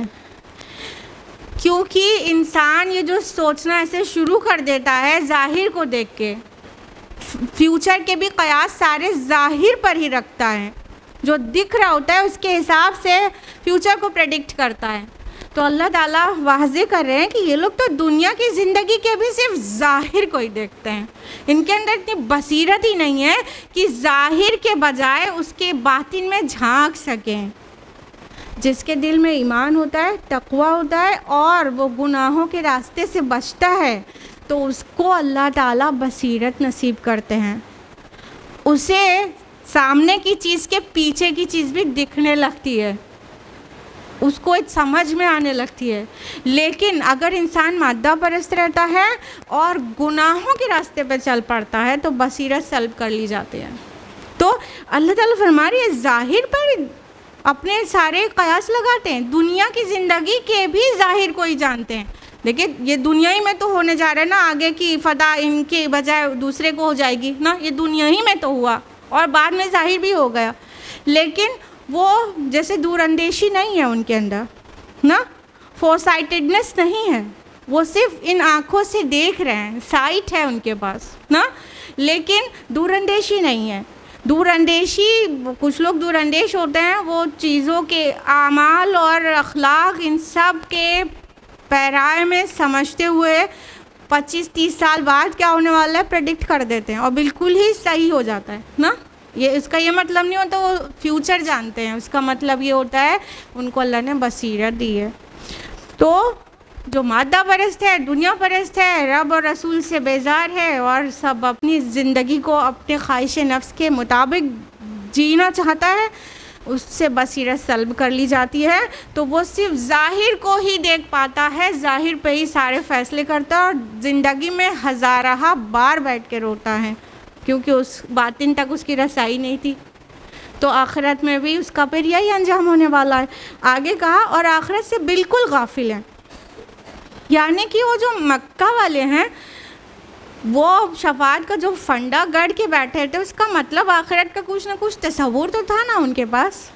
A: क्योंकि इंसान ये जो सोचना ऐसे शुरू कर देता है ज़ाहिर को देख के, फ्यूचर के भी क़यास सारे ज़ाहिर पर ही रखता है, जो दिख रहा होता है उसके हिसाब से फ्यूचर को प्रेडिक्ट करता है। तो अल्लाह ताला वाज़े कर रहे हैं कि ये लोग तो दुनिया की ज़िंदगी के भी सिर्फ ज़ाहिर को ही देखते हैं, इनके अंदर इतनी बसीरत ही नहीं है कि ज़ाहिर के बजाय उसके बातिन में झांक सकें। जिसके दिल में ईमान होता है, तक़वा होता है और वो गुनाहों के रास्ते से बचता है, तो उसको अल्लाह ताला बसीरत नसीब करते हैं। उसे सामने की चीज़ के पीछे की चीज़ भी दिखने लगती है। उसको एक समझ में आने लगती है। लेकिन अगर इंसान मादा परस्त रहता है और गुनाहों के रास्ते पर चल पड़ता है तो बसीरत सल्ब कर ली जाती है। तो अल्लाह ताला फरमा रही है ज़ाहिर पर अपने सारे कयास लगाते हैं, दुनिया की ज़िंदगी के भी ज़ाहिर को ही जानते हैं। देखिए ये दुनिया ही में तो होने जा रहा है ना, आगे की फतह इनके बजाय दूसरे को हो जाएगी ना, ये दुनिया ही में तो हुआ और बाद में ज़ाहिर भी हो गया। लेकिन वो जैसे दूरअंदेशी नहीं है उनके अंदर ना, फोरसाइटेडनेस नहीं है, वो सिर्फ इन आँखों से देख रहे हैं, साइट है उनके पास ना, लेकिन दूरअंदेशी नहीं है। दूरअंदेशी, कुछ लोग दूरअंदेश होते हैं, वो चीज़ों के आमाल और अखलाक इन सब के पैराए में समझते हुए 25-30 साल बाद क्या होने वाला है प्रेडिक्ट कर देते हैं और बिल्कुल ही सही हो जाता है ना। ये इसका ये मतलब नहीं होता वो फ्यूचर जानते हैं, उसका मतलब ये होता है उनको अल्लाह ने बसीरत दी है। तो जो मादा परस्त है, दुनिया परस्त है, रब और रसूल से बेजार है और सब अपनी ज़िंदगी को अपने ख्वाहिश नफ्स के मुताबिक जीना चाहता है, उससे बसीरत सल्ब कर ली जाती है। तो वो सिर्फ ज़ाहिर को ही देख पाता है, ज़ाहिर पे ही सारे फ़ैसले करता है और ज़िंदगी में हज़ारा बार बैठ के रोता है क्योंकि उस बातिन तक उसकी रसाई नहीं थी। तो आखिरत में भी उसका फिर यही अंजाम होने वाला है। आगे कहा और आखिरत से बिल्कुल गाफिल है, यानी कि वो जो मक्का वाले हैं वो शफाअत का जो फंडा गढ़ के बैठे थे, उसका मतलब आखिरत का कुछ ना कुछ तस्वुर तो था ना उनके पास,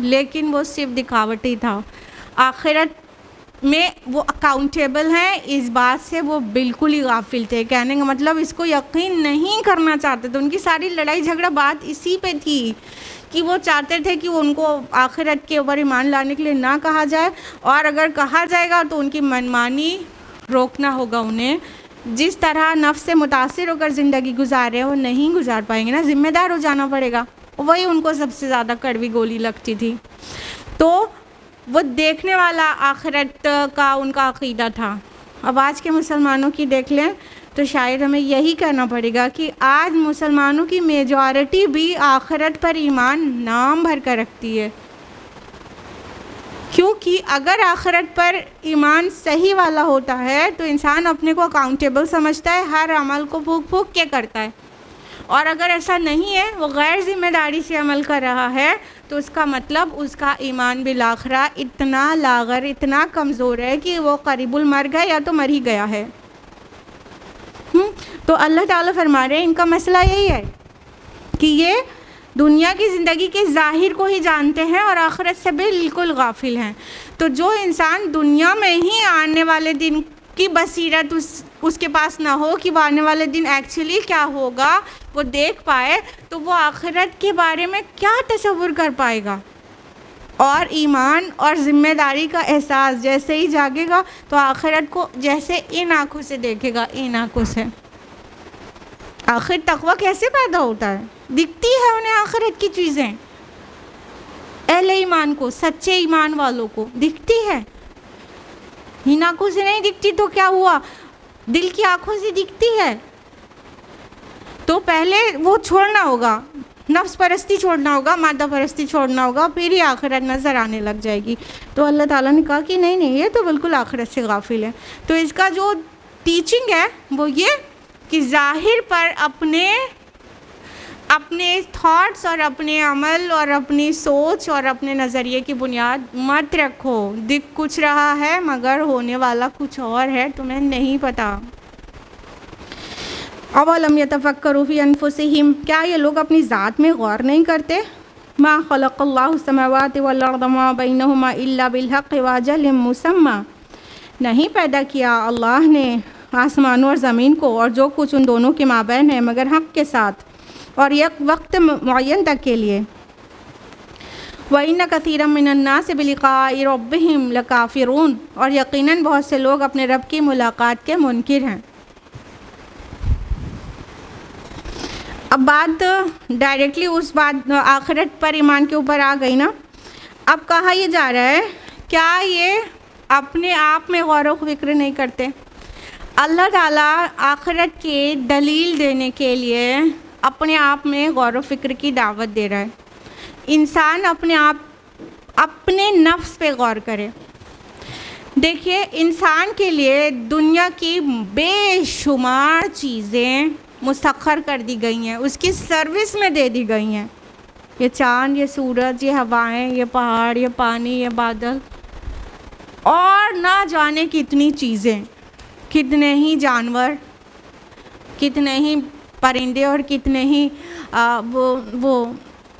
A: लेकिन वो सिर्फ दिखावटी था। आखिरत में वो अकाउंटेबल हैं, इस बात से वो बिल्कुल ही गाफिल थे। कहने का मतलब इसको यकीन नहीं करना चाहते थे। उनकी सारी लड़ाई झगड़ा बात इसी पे थी कि वो चाहते थे कि उनको आखिरत के ऊपर ईमान लाने के लिए ना कहा जाए, और अगर कहा जाएगा तो उनकी मनमानी रोकना होगा उन्हें। जिस तरह नफ्स से मुतासिर होकर ज़िंदगी गुजारे वो नहीं गुजार पाएंगे ना, ज़िम्मेदार हो जाना पड़ेगा। वही उनको सबसे ज़्यादा कड़वी गोली लगती थी। तो वो देखने वाला आखिरत का उनका अक़ीदा था। अब आज के मुसलमानों की देख लें तो शायद हमें यही कहना पड़ेगा कि आज मुसलमानों की मेजॉरिटी भी आखिरत पर ईमान नाम भर कर रखती है, क्योंकि अगर आखिरत पर ईमान सही वाला होता है तो इंसान अपने को अकाउंटेबल समझता है, हर अमल को फूक फूक के करता है। और अगर ऐसा नहीं है, वो गैर ज़िम्मेदारी से अमल कर रहा है, तो उसका मतलब उसका ईमान बिलाखिरा इतना लागर, इतना कमज़ोर है कि वो करीबुल मर गया या तो मर ही गया है। तो अल्लाह ताला फरमा रहे हैं इनका मसला यही है कि ये दुनिया की ज़िंदगी के ज़ाहिर को ही जानते हैं और आखिरत से बिल्कुल गाफिल हैं। तो जो इंसान दुनिया में ही आने वाले दिन की बसीरत उसके पास ना हो कि वो आने वाले दिन एक्चुअली क्या होगा वो देख पाए, तो वो आखिरत के बारे में क्या तसव्वुर कर पाएगा। और ईमान और ज़िम्मेदारी का एहसास जैसे ही जागेगा तो आखिरत को जैसे इन आँखों से देखेगा, इन आँखों से। आखिर तक़वा कैसे पैदा होता है? दिखती है उन्हें आखिरत की चीज़ें, अहले ईमान को, सच्चे ईमान वालों को दिखती है। इन आँखों से नहीं दिखती तो क्या हुआ, दिल की आँखों से दिखती है। तो पहले वो छोड़ना होगा, नफ्स परस्ती छोड़ना होगा, मादा परस्ती छोड़ना होगा, फिर ही आखिरत नज़र आने लग जाएगी। तो अल्लाह ताला ने कहा कि नहीं नहीं, ये तो बिल्कुल आखिरत से गाफिल है। तो इसका जो टीचिंग है वो ये कि ज़ाहिर पर अपने थॉट्स और अपने अमल और अपनी सोच और अपने नज़रिए की बुनियाद मत रखो। दिख कुछ रहा है मगर होने वाला कुछ और है, तुम्हें नहीं पता। अवलम यतफ़क्करू फ़ी अनफ़ुसिहिम, क्या ये लोग अपनी ज़ात में गौर नहीं करते? मा ख़लक़ल्लाहु समावाति वल अर्द मा बैनहुमा इल्ला बिल हक़्क़ि व अजलिम मुसम्मा, नहीं पैदा किया अल्लाह ने आसमानों और ज़मीन को और जो कुछ उन दोनों के माबैन है मगर हक़ के साथ और एक वक्त मुअय्यन तक के लिए। व इन्न कसीरम मिनन नास बिलिक़ाइ रब्बिहिम लकाफ़िरून, और यकीनन बहुत से लोग अपने रब की मुलाकात के मुनकिर हैं। अब बात डायरेक्टली उस बात आखिरत पर ईमान के ऊपर आ गई ना। अब कहा यह जा रहा है क्या ये अपने आप में गौर व फिक्र नहीं करते? अल्लाह ताला आखिरत के दलील देने के लिए अपने आप में गौर व फिक्र की दावत दे रहा है। इंसान अपने नफ्स पे गौर करें। देखिए, इंसान के लिए दुनिया की बेशुमार चीज़ें मुसख्खर कर दी गई हैं, उसकी सर्विस में दे दी गई हैं। ये चाँद, ये सूरज, ये हवाएं, ये पहाड़, ये पानी, ये बादल, और ना जाने कितनी चीज़ें, कितने ही जानवर, कितने ही परिंदे और कितने ही वो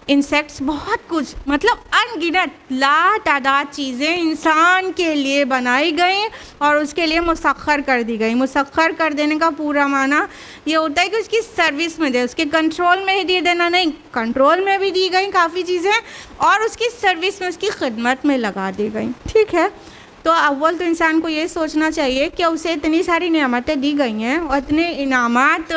A: इंसेक्ट्स, बहुत कुछ, मतलब अनगिनत लातादाद चीज़ें इंसान के लिए बनाई गई और उसके लिए मुसख्खर कर दी गई। मुसख्खर कर देने का पूरा माना ये होता है कि उसकी सर्विस में दे, उसके कंट्रोल में ही दे देना नहीं, कंट्रोल में भी दी गई काफ़ी चीज़ें और उसकी सर्विस में, उसकी खिदमत में लगा दी गई। ठीक है, तो अव्वल तो इंसान को ये सोचना चाहिए कि उसे इतनी सारी नेमतें दी गई हैं और इतने इनामात,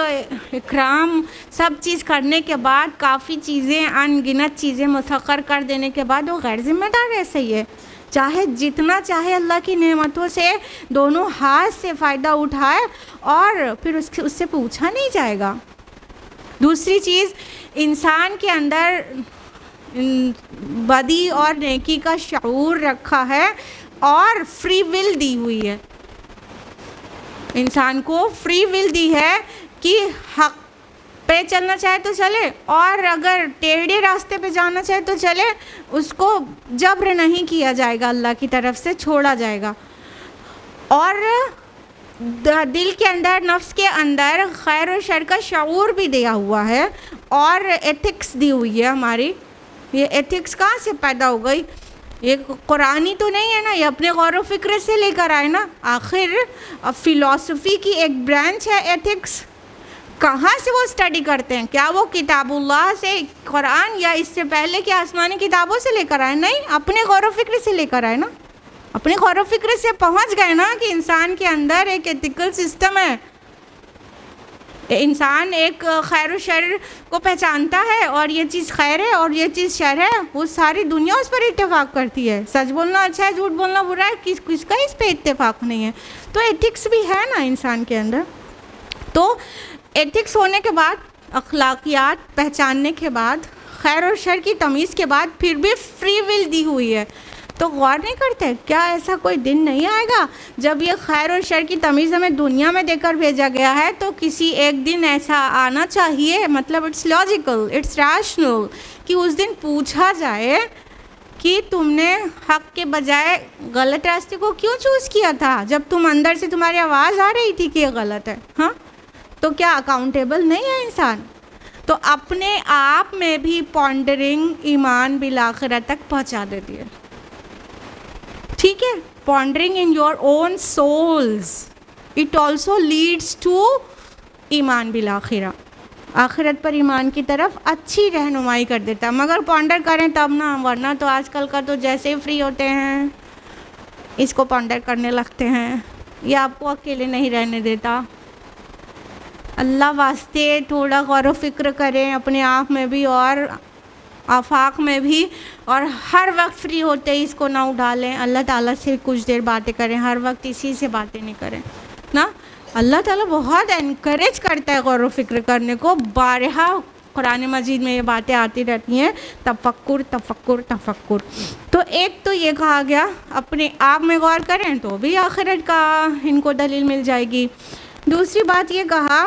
A: इकराम, सब चीज़ करने के बाद, काफ़ी चीज़ें, अनगिनत चीज़ें मुसख्खर कर देने के बाद वो गैर जिम्मेदार ऐसे ही है। चाहे जितना चाहे अल्लाह की नेमतों से दोनों हाथ से फ़ायदा उठाए और फिर उससे पूछा नहीं जाएगा। दूसरी चीज़, इंसान के अंदर बदी और नेकी का शऊर रखा है और फ्री विल दी हुई है। इंसान को फ्री विल दी है कि हक पे चलना चाहे तो चले और अगर टेढ़े रास्ते पे जाना चाहे तो चले, उसको जब्र नहीं किया जाएगा, अल्लाह की तरफ से छोड़ा जाएगा। और दिल के अंदर, नफ्स के अंदर खैर और शर का शऊर भी दिया हुआ है और एथिक्स दी हुई है हमारी। ये एथिक्स कहाँ से पैदा हो गई? ये कुरानी तो नहीं है ना, ये अपने गौर व फिक्र से लेकर आए ना। आखिर फ़िलॉसफी की एक ब्रांच है एथिक्स, कहाँ से वो स्टडी करते हैं? क्या वो किताबुल्लाह से, कुरान, या इससे पहले कि आसमानी किताबों से लेकर आए? नहीं, अपने गौर व फिक्र से लेकर आए ना। अपने गौर व फिक्र से पहुँच गए ना कि इंसान के अंदर एक एथिकल सिस्टम है, इंसान एक खैर शर को पहचानता है और ये चीज़ खैर है और ये चीज़ शर है, वो सारी दुनिया उस पर इत्तेफाक करती है। सच बोलना अच्छा है, झूठ बोलना बुरा है, किसका इस पे इत्तेफाक नहीं है। तो एथिक्स भी है ना इंसान के अंदर। तो एथिक्स होने के बाद, अखलाकियात पहचानने के बाद, खैर और शर की तमीज़ के बाद फिर भी फ्री विल दी हुई है, तो गौर नहीं करते क्या ऐसा कोई दिन नहीं आएगा जब ये खैर और शर की तमीज़ हमें दुनिया में देकर भेजा गया है, तो किसी एक दिन ऐसा आना चाहिए, मतलब इट्स लॉजिकल, इट्स रैशनल, कि उस दिन पूछा जाए कि तुमने हक के बजाय गलत रास्ते को क्यों चूज़ किया था, जब तुम अंदर से तुम्हारी आवाज़ आ रही थी कि ये गलत है। हाँ, तो क्या अकाउंटेबल नहीं है इंसान? तो अपने आप में भी पॉन्डरिंग ईमान बिल आखिरत तक पहुँचा देती है। ठीक है, pondering in your own souls, it also leads to ईमान बिल आखिरा, आखिरत पर ईमान की तरफ अच्छी रहनुमाई कर देता है। मगर पॉन्डर करें तब ना, वरना तो आजकल का तो जैसे ही फ्री होते हैं इसको पॉन्डर करने लगते हैं, ये आपको अकेले नहीं रहने देता। अल्लाह वास्ते थोड़ा गौर व फिक्र करें अपने आप में भी और आफाक में भी, और हर वक्त फ्री होते ही इसको ना उठा लें। अल्लाह ताला से कुछ देर बातें करें, हर वक्त इसी से बातें नहीं करें ना। अल्लाह ताला बहुत एनकरेज करता है गौर व फिक्र करने को। बारहा कुरान मजीद में ये बातें आती रहती हैं, तफक्कुर तफक्कुर तफक्कुर। तो एक तो ये कहा गया अपने आप में गौर करें तो भी आखिरत का इनको दलील मिल जाएगी। दूसरी बात ये कहा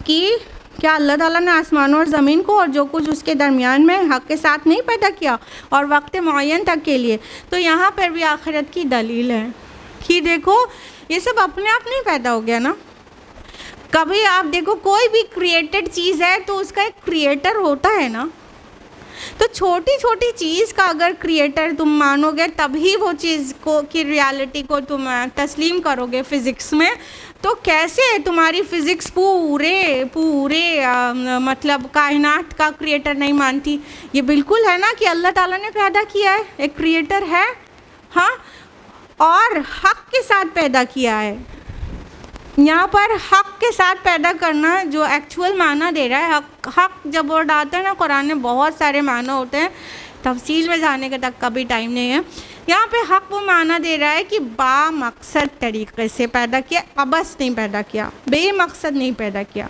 A: कि क्या अल्लाह ताला ने आसमानों और ज़मीन को और जो कुछ उसके दरमियान में हक़ के साथ नहीं पैदा किया और वक्त मुअय्यन तक के लिए? तो यहाँ पर भी आखिरत की दलील है कि देखो ये सब अपने आप नहीं पैदा हो गया ना। कभी आप देखो कोई भी क्रिएटेड चीज़ है तो उसका एक क्रिएटर होता है ना। तो छोटी छोटी चीज़ का अगर क्रिएटर तुम मानोगे तभी वो चीज़ को की रियलिटी को तुम तस्लीम करोगे फ़िज़िक्स में। तो कैसे तुम्हारी फ़िज़िक्स पूरे मतलब कायनात का क्रिएटर नहीं मानती? ये बिल्कुल है ना कि अल्लाह ताला ने पैदा किया है, एक क्रिएटर है, हाँ, और हक़ के साथ पैदा किया है। यहाँ पर हक़ के साथ पैदा करना जो एक्चुअल माना दे रहा है, हक़ जब वर्ड आता है ना कुरान में बहुत सारे माना होते हैं, तफसील में जाने का तक कभी टाइम नहीं है। यहाँ पे हक़ वो माना दे रहा है कि बामकसद तरीक़े से पैदा किया, अबस नहीं पैदा किया, बेमकसद नहीं पैदा किया,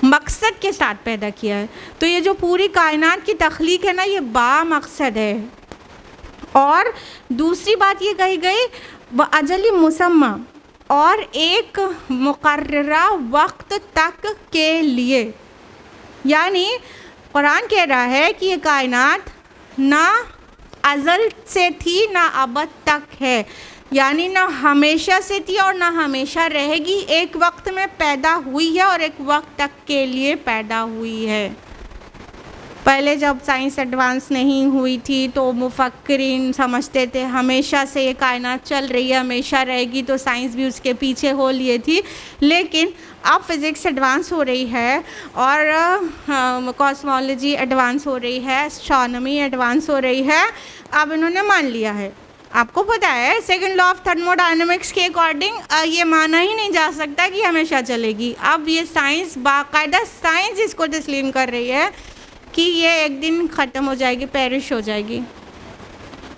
A: मकसद के साथ पैदा किया है। तो ये जो पूरी कायनात की तख्लीक है ना, ये बामकसद है और दूसरी बात ये कही गई व अजल मुसम्मा, और एक मुकर्ररा वक्त तक के लिए। यानी कुरान कह रहा है कि ये कायनात ना अज़ल से थी ना अबद तक है, यानी ना हमेशा से थी और ना हमेशा रहेगी, एक वक्त में पैदा हुई है और एक वक्त तक के लिए पैदा हुई है। पहले जब साइंस एडवांस नहीं हुई थी तो मुफक्किरीन समझते थे हमेशा से ये कायनात चल रही है, हमेशा रहेगी, तो साइंस भी उसके पीछे हो लिए थी। लेकिन अब फिज़िक्स एडवांस हो रही है और कॉस्मोलॉजी एडवांस हो रही है, एस्ट्रोनॉमी एडवांस हो रही है, अब इन्होंने मान लिया है। आपको पता है सेकंड लॉ ऑफ थर्मोडायनेमिक्स के अकॉर्डिंग ये माना ही नहीं जा सकता कि हमेशा चलेगी। अब ये साइंस, बाकायदा साइंस इसको तस्लीम कर रही है कि ये एक दिन ख़त्म हो जाएगी, पेरिश हो जाएगी,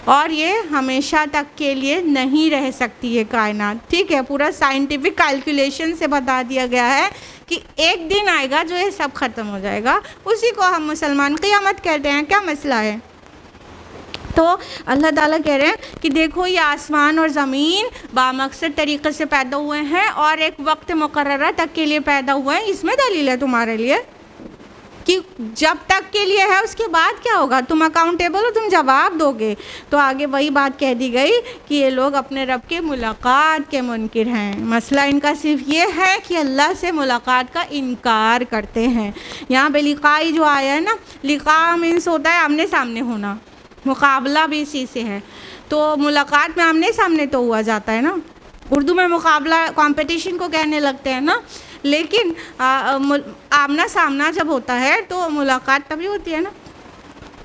A: और ये हमेशा तक के लिए नहीं रह सकती है कायनात। ठीक है, पूरा साइंटिफिक कैलकुलेशन से बता दिया गया है कि एक दिन आएगा जो ये सब ख़त्म हो जाएगा, उसी को हम मुसलमान क़यामत कहते हैं। क्या मसला है? तो अल्लाह ताला कह रहे हैं कि देखो ये आसमान और ज़मीन बामकसद तरीक़े से पैदा हुए हैं और एक वक्त मुकर्ररा तक के लिए पैदा हुए हैं। इसमें दलील है तुम्हारे लिए कि जब तक के लिए है उसके बाद क्या होगा, तुम अकाउंटेबल हो, तुम जवाब दोगे। तो आगे वही बात कह दी गई कि ये लोग अपने रब के मुलाकात के मुनकिर हैं। मसला इनका सिर्फ ये है कि अल्लाह से मुलाकात का इनकार करते हैं। यहाँ पे लिकाई जो आया है ना, लिका मीन्स होता है आमने सामने होना, मुकाबला भी इसी से है। तो मुलाकात में आमने सामने तो हुआ जाता है ना, उर्दू में मुकाबला कंपटीशन को कहने लगते हैं ना, लेकिन आमना सामना जब होता है तो मुलाकात तभी होती है ना।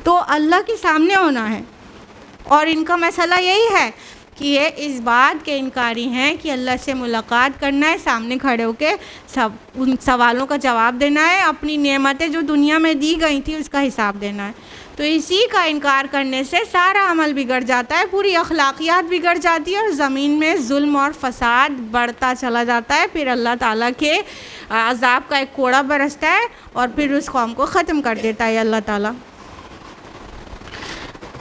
A: तो अल्लाह के सामने होना है, और इनका मसला यही है कि ये इस बात के इनकारी हैं कि अल्लाह से मुलाकात करना है, सामने खड़े होकर सब उन सवालों का जवाब देना है, अपनी नेमतें जो दुनिया में दी गई थी उसका हिसाब देना है। तो इसी का इनकार करने से सारा अमल बिगड़ जाता है, पूरी अखलाकियात बिगड़ जाती है और ज़मीन में जुल्म और फसाद बढ़ता चला जाता है। फिर अल्लाह ताला के अज़ाब का एक कोड़ा बरसता है और फिर उस कौम को ख़त्म कर देता है अल्लाह ताला।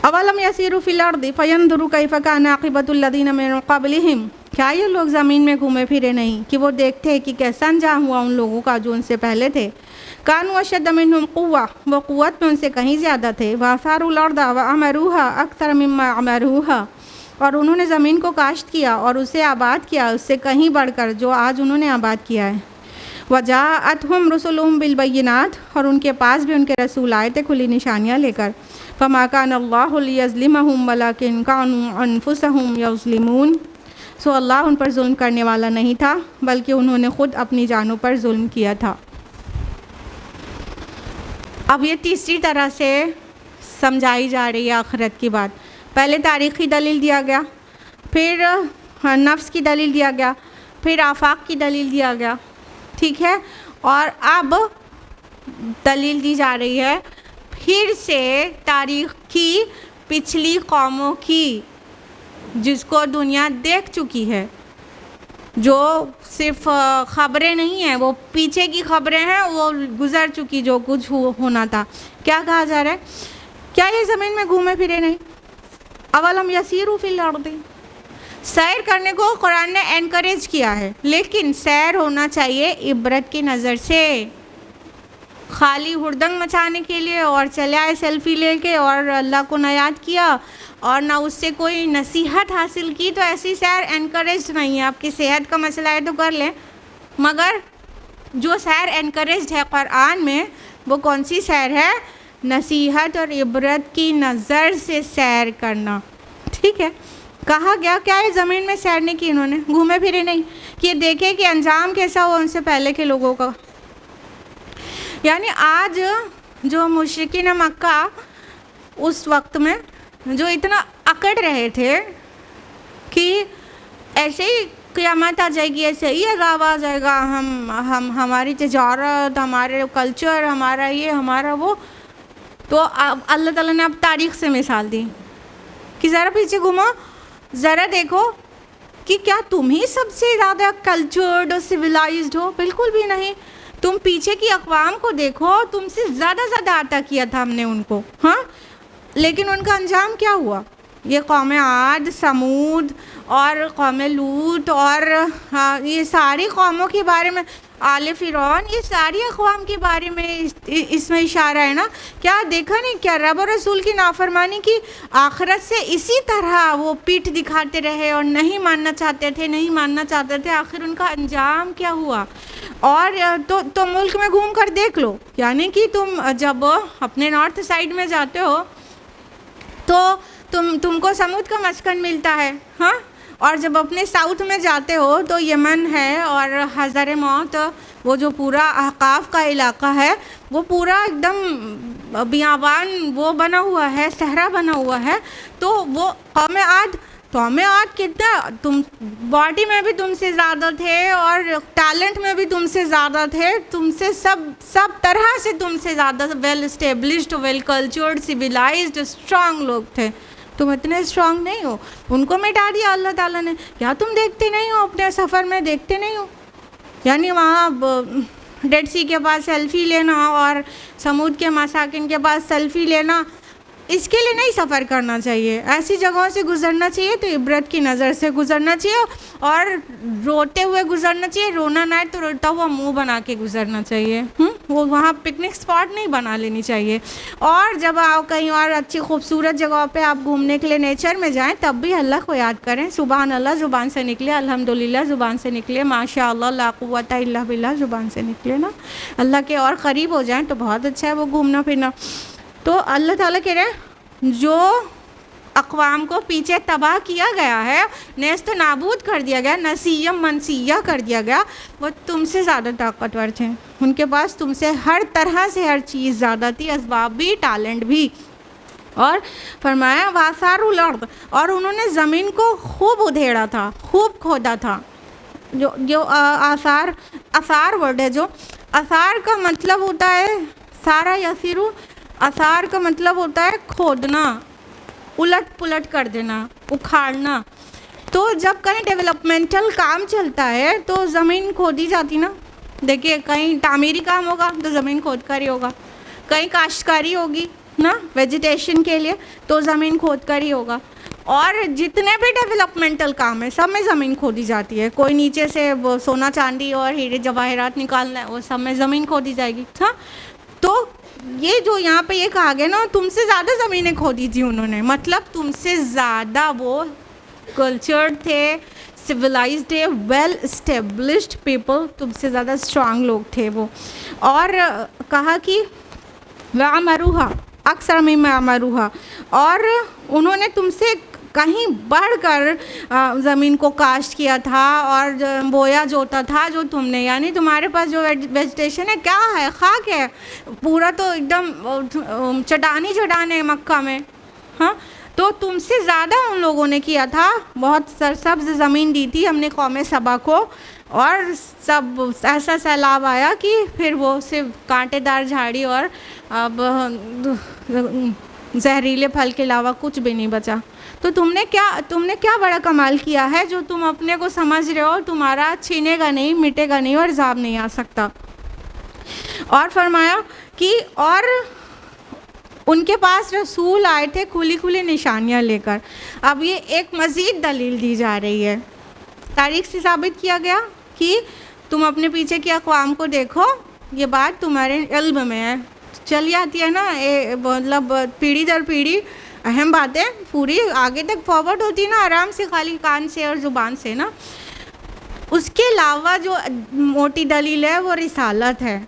A: अवलम यसीरु फिल अर्दि फयंजुरु कैफ़ कान आक़िबतुल लज़ीना मिन क़ब्लिहिम, क्या ये लोग ज़मीन में घूमे फिरे नहीं कि वो देखते हैं कि कैसा अंजाम हुआ उन लोगों का जो उनसे पहले थे। कानू अशद्द मिनहुम क़ुव्वा, वो क़ुव्वत में उनसे कहीं ज़्यादा थे। वआसारुल अर्द व अमरूहा अक्सर मिम्मा अमरूहा, और उन्होंने ज़मीन को काश्त किया और उसे आबाद किया उससे कहीं बढ़कर जो आज उन्होंने आबाद किया है। वजाअतहुम रुसुलुहुम बिल बय्यिनात, और उनके पास भी उनके रसूल आए थे खुली निशानियाँ लेकर। फमा काना अल्लाहु लियज़लिमहुम वलाकिन कानू अनफुसहुम यज़लिमून, सो अल्लाह उन पर जुल्म करने वाला नहीं था बल्कि उन्होंने ख़ुद अपनी जानों पर जुल्म किया था। अब ये तीसरी तरह से समझाई जा रही है आखिरत की बात। पहले तारीख़ी दलील दिया गया, फिर नफ्स की दलील दिया गया, फिर आफाक की दलील दिया गया, ठीक है, और अब दलील दी जा रही है फिर से तारीख़ की पिछली कौमों की, जिसको दुनिया देख चुकी है, जो सिर्फ ख़बरें नहीं हैं, वो पीछे की ख़बरें हैं, वो गुज़र चुकी जो कुछ होना था। क्या कहा जा रहा है? क्या ये ज़मीन में घूमे फिरे नहीं? अवलम यसीरु फिल अर्दि, सैर करने को कुरान ने एनकरेज किया है, लेकिन सैर होना चाहिए इबरत की नज़र से। खाली हुड़दंग मचाने के लिए और चले आए सेल्फ़ी लेके और अल्लाह को ना याद किया और ना उससे कोई नसीहत हासिल की, तो ऐसी सैर एनकरेज नहीं है। आपकी सेहत का मसला है तो कर लें, मगर जो सैर एनकरेज है कुरान में वो कौन सी सैर है? नसीहत और इबरत की नज़र से सैर करना, ठीक है। कहा गया क्या है? ज़मीन में सैर नहीं की इन्होंने, घूमे फिरे नहीं कि देखे कि अंजाम कैसा हुआ उनसे पहले के लोगों का। यानी आज जो मुशरिकीन मक्का उस वक्त में जो इतना अकड़ रहे थे कि ऐसे ही क़यामत आ जाएगी, ऐसे ही अज़ाब आ जाएगा, हम हमारी तिजारत, हमारे कल्चर, हमारा ये हमारा वो, तो अब अल्लाह ताला ने अब तारीख़ से मिसाल दी कि ज़रा पीछे घूमो, ज़रा देखो कि क्या तुम ही सबसे ज़्यादा कल्चर्ड और सिविलाइज्ड हो? बिल्कुल भी नहीं। तुम पीछे की अक़वाम को देखो, तुमसे ज़्यादा अता किया था हमने उनको, हाँ, लेकिन उनका अंजाम क्या हुआ? ये कौम आद, समूद और कौम लूत और ये सारी कौमों के बारे में, आले फ़िरौन, ये सारी अक़वाम के बारे में इसमें इशारा है ना। क्या देखा नहीं, क्या रब और रसूल की नाफरमानी की आखिरत से इसी तरह वो पीठ दिखाते रहे और नहीं मानना चाहते थे, आखिर उनका अंजाम क्या हुआ। और तो मुल्क में घूम कर देख लो, यानी कि तुम जब अपने नॉर्थ साइड में जाते हो तो तुमको समूद का मस्कन मिलता है, हाँ, और जब अपने साउथ में जाते हो तो यमन है और हज़र मौत, वो जो पूरा अहकाफ़ का इलाका है वो पूरा एकदम बियाबान वो बना हुआ है, सहरा बना हुआ है। तो वो कौम आद कितना, तुम बॉडी में भी तुमसे ज़्यादा थे और टैलेंट में भी तुमसे ज़्यादा थे, तुमसे सब तरह से तुमसे ज़्यादा well established, well cultured, civilised, strong लोग थे। तुम इतने स्ट्रांग नहीं हो, उनको मिटा दिया अल्लाह ताला ने। क्या तुम देखते नहीं हो, अपने सफ़र में देखते नहीं हो? यानी वहाँ डेड सी के पास सेल्फ़ी लेना और समूद के मसाकिन के पास सेल्फ़ी लेना, इसके लिए नहीं सफ़र करना चाहिए। ऐसी जगहों से गुज़रना चाहिए तो इबरत की नज़र से गुज़रना चाहिए और रोते हुए गुज़रना चाहिए, रोना ना है तो रोता हुआ मुंह बना के गुज़रना चाहिए। वो वहाँ पिकनिक स्पॉट नहीं बना लेनी चाहिए। और जब आप कहीं और अच्छी खूबसूरत जगहों पे आप घूमने के लिए नेचर में जाएं तब भी अल्लाह को याद करें। सुबहान अल्लाह ज़ुबान से निकले, अल्हम्दुलिल्लाह ज़ुबान से निकले, माशा अल्लाह ला कुव्वता इल्ला बिल्लाह ज़ुबान से निकले ना, अल्लाह के और क़रीब हो जाएँ तो बहुत अच्छा है वो घूमना फिरना। तो अल्लाह ताला कह रहे हैं जो अक़वाम को पीछे तबाह किया गया है, नेस्त नाबूद कर दिया गया, नसीयम मनसिया कर दिया गया, वो तुमसे ज़्यादा ताकतवर थे। उनके पास तुमसे हर तरह से हर चीज़ ज़्यादा थी, असबाब भी, टैलेंट भी। और फरमाया वासारुल अर्द, और उन्होंने ज़मीन को खूब उधेड़ा था, खूब खोदा था। जो आसार वर्ड है, जो आसार का मतलब होता है सारा यसीरु, आसार का मतलब होता है खोदना, उलट पुलट कर देना, उखाड़ना। तो जब कहीं डेवलपमेंटल काम चलता है तो ज़मीन खोदी जाती ना। देखिए कहीं तामीरी काम होगा तो ज़मीन खोद कर ही होगा, कहीं काश्तकारी होगी ना वेजिटेशन के लिए तो ज़मीन खोद कर ही होगा। और जितने भी डेवलपमेंटल काम है सब में ज़मीन खोदी जाती है। कोई नीचे से वो सोना चांदी और हीरे जवाहरात निकालना है, वो सब में ज़मीन खोदी जाएगी। हाँ, तो ये जो यहाँ पे ये कहा गया ना, तुमसे ज़्यादा ज़मीनें खोदी थी उन्होंने, मतलब तुमसे ज़्यादा वो कल्चर्ड थे, सिविलाइज्ड थे, वेल इस्टेब्लिश्ड पीपल, तुमसे ज़्यादा स्ट्रांग लोग थे वो। और कहा कि वामरूहा अक्सर में मामरूहा, और उन्होंने तुमसे कहीं बढ़कर ज़मीन को काश्त किया था और बोया जोता था जो तुमने, यानी तुम्हारे पास जो वेजिटेशन है क्या है, खाक है, पूरा तो एकदम चटान है मक्का में। हाँ, तो तुमसे ज़्यादा उन लोगों ने किया था, बहुत सरसब्ज़ ज़मीन दी थी हमने कौम सबा को, और सब ऐसा सैलाब आया कि फिर वो सिर्फ कांटेदार झाड़ी और अब जहरीले फल के अलावा कुछ भी नहीं बचा। तो तुमने क्या बड़ा कमाल किया है जो तुम अपने को समझ रहे हो तुम्हारा छीनेगा नहीं, मिटेगा नहीं और जाब नहीं आ सकता। और फरमाया कि और उनके पास रसूल आए थे खुली खुली निशानियां लेकर। अब ये एक मज़ीद दलील दी जा रही है, तारीख से साबित किया गया कि तुम अपने पीछे की अक़वाम को देखो, ये बात तुम्हारे इल्म में है, चली आती है ना, मतलब पीढ़ी दर पीढ़ी अहम बातें पूरी आगे तक फॉरवर्ड होती है ना, आराम से, खाली कान से और ज़ुबान से ना। उसके अलावा जो मोटी दलील है वो रिसालत है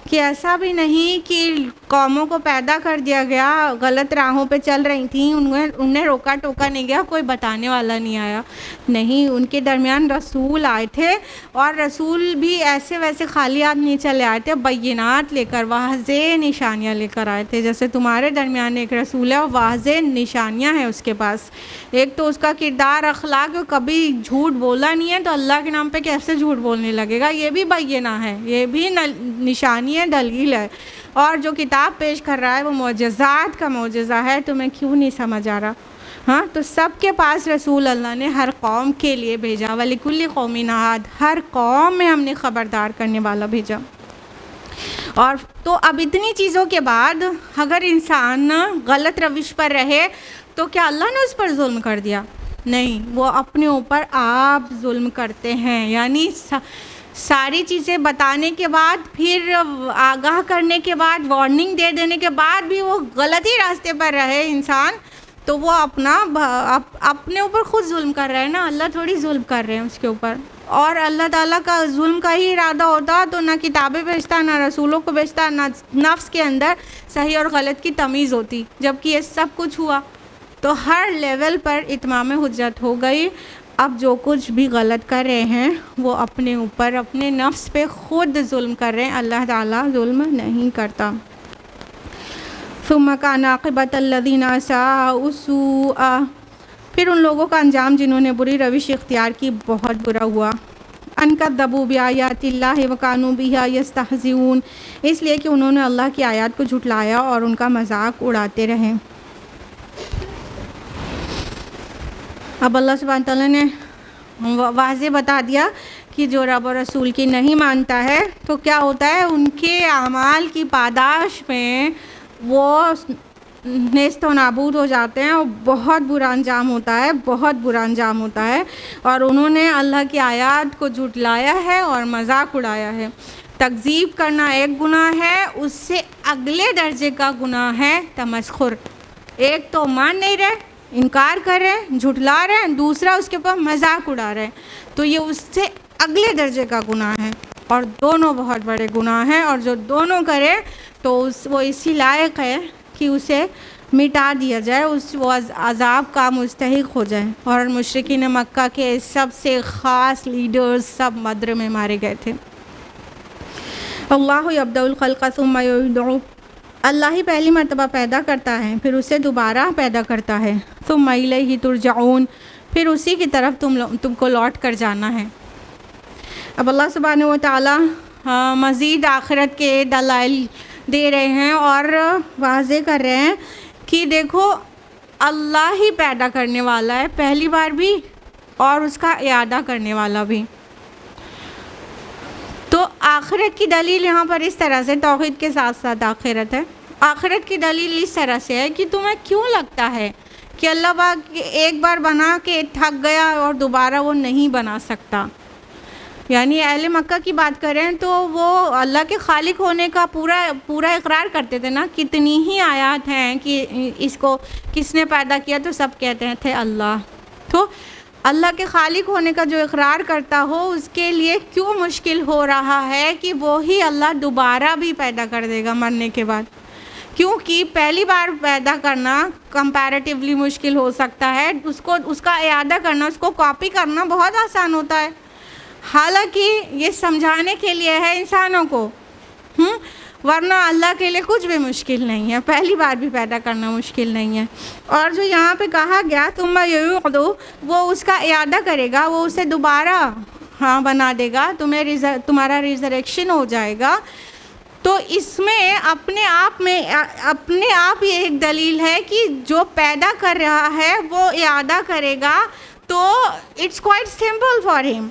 A: कि ऐसा भी नहीं कि कौमों को पैदा कर दिया गया, गलत राहों पे चल रही थी, उन्हें रोका टोका नहीं गया, कोई बताने वाला नहीं आया, नहीं, उनके दरमियान रसूल आए थे। और रसूल भी ऐसे वैसे खाली हाथ नहीं चले आए थे, बैनात लेकर, वाज़े निशानियाँ लेकर आए थे। जैसे तुम्हारे दरमियान एक रसूल है और वाज़े निशानियाँ हैं उसके पास। एक तो उसका किरदार, अखलाक, कभी झूठ बोला नहीं है तो अल्लाह के नाम पर कैसे झूठ बोलने लगेगा, ये भी बैना है, ये भी निशानी है, दलील है। और जो किताब पेश कर रहा है वो मोजज़ात का मोजज़ा है, तुम्हें क्यों नहीं समझ आ रहा? हाँ, तो सबके पास रसूल अल्लाह ने हर कौम के लिए भेजा, वलिकुल्लि कौमिन हाद, हर कौम में हमने ख़बरदार करने वाला भेजा। और तो अब इतनी चीज़ों के बाद अगर इंसान गलत रविश पर रहे तो क्या अल्लाह ने उस पर जुल्म कर दिया? नहीं, वो अपने ऊपर आप जुल्म करते हैं। यानी सारी चीज़ें बताने के बाद, फिर आगाह करने के बाद, वार्निंग दे देने के बाद भी वो गलत ही रास्ते पर रहे इंसान, तो वो अपने ऊपर खुद जुल्म कर रहा है ना, अल्लाह थोड़ी जुल्म कर रहे हैं उसके ऊपर। और अल्लाह ताला का जुल्म का ही इरादा होता तो ना किताबें भेजता, ना रसूलों को भेजता, ना नफ्स के अंदर सही और गलत की तमीज़ होती। जबकि ये सब कुछ हुआ तो हर लेवल पर इत्माम हुज्जत हो गई। अब जो कुछ भी गलत कर रहे हैं वो अपने ऊपर, अपने नफ्स पे खुद जुल्म कर रहे हैं, अल्लाह ताला जुल्म नहीं करता। सुम्मा कान आक़िबत अल्लज़ीना साअू सूअ, फिर उन लोगों का अंजाम जिन्होंने बुरी रविश इख्तियार की बहुत बुरा हुआ। अनकज़्ज़बू बिआयातिल्लाहि व कानू बिहा यस्तहज़िऊन, इसलिए कि उन्होंने अल्लाह की आयत को झुटलाया और उनका मजाक उड़ाते रहे। अब अल्लाह सुब्हानहू तआला ने वाज़े बता दिया कि जो रब और रसूल की नहीं मानता है तो क्या होता है, उनके अमाल की पादाश में वो नेस्त व नाबूद हो जाते हैं और बहुत बुरा अंजाम होता है, बहुत बुरा अंजाम होता है। और उन्होंने अल्लाह की आयत को झुटलाया है और मजाक उड़ाया है। तकज़ीब करना एक गुनाह है, उससे अगले दर्जे का गुनाह है तमस्खुर। एक तो मान नहीं रहे, इनकार कर रहे हैं, झुटला रहे हैं, दूसरा उसके ऊपर मजाक उड़ा रहे हैं, तो ये उससे अगले दर्जे का गुनाह है और दोनों बहुत बड़े गुनाह हैं। और जो दोनों करे तो वो इसी लायक है कि उसे मिटा दिया जाए, वो अज़ाब का मुस्तहिक हो जाए। और मुशरिकीन मक्का के सबसे ख़ास लीडर्स सब बद्र में मारे गए थे। अल्लाहु यब्दउल खल्क़ सुम्मा युईदुहु, अल्लाह ही पहली मर्तबा पैदा करता है फिर उसे दोबारा पैदा करता है। सुम्मा इलैहि तुरजऊन, फिर उसी की तरफ तुमको लौट कर जाना है। अब अल्लाह सुब्हानहू व तआला मज़ीद आखिरत के दलाइल दे रहे हैं और वाज़े कर रहे हैं कि देखो अल्लाह ही पैदा करने वाला है पहली बार भी और उसका इआदा करने वाला भी। तो आखिरत की दलील यहाँ पर इस तरह से, तौहीद के साथ साथ आखिरत है। आखिरत की दलील इस तरह से है कि तुम्हें क्यों लगता है कि अल्लाह पाक एक बार बना के थक गया और दोबारा वो नहीं बना सकता। यानी अहले मक्का की बात करें तो वो अल्लाह के खालिक होने का पूरा इकरार करते थे ना। कितनी ही आयत हैं कि इसको किसने पैदा किया, तो सब कहते थे अल्लाह। तो अल्लाह के खालिक होने का जो इकरार करता हो उसके लिए क्यों मुश्किल हो रहा है कि वो ही अल्लाह दोबारा भी पैदा कर देगा मरने के बाद। क्योंकि पहली बार पैदा करना कंपैरेटिवली मुश्किल हो सकता है, उसका इआदा करना, उसको कॉपी करना बहुत आसान होता है। हालांकि ये समझाने के लिए है इंसानों को, वरना अल्लाह के लिए कुछ भी मुश्किल नहीं है, पहली बार भी पैदा करना मुश्किल नहीं है। और जो यहाँ पे कहा गया तुम युईदु, वो उसका इआदा करेगा, वो उसे दोबारा बना देगा, तुम्हारा रिजरेक्शन हो जाएगा। तो इसमें अपने आप ही एक दलील है कि जो पैदा कर रहा है वो इआदा करेगा, तो it's quite simple for him.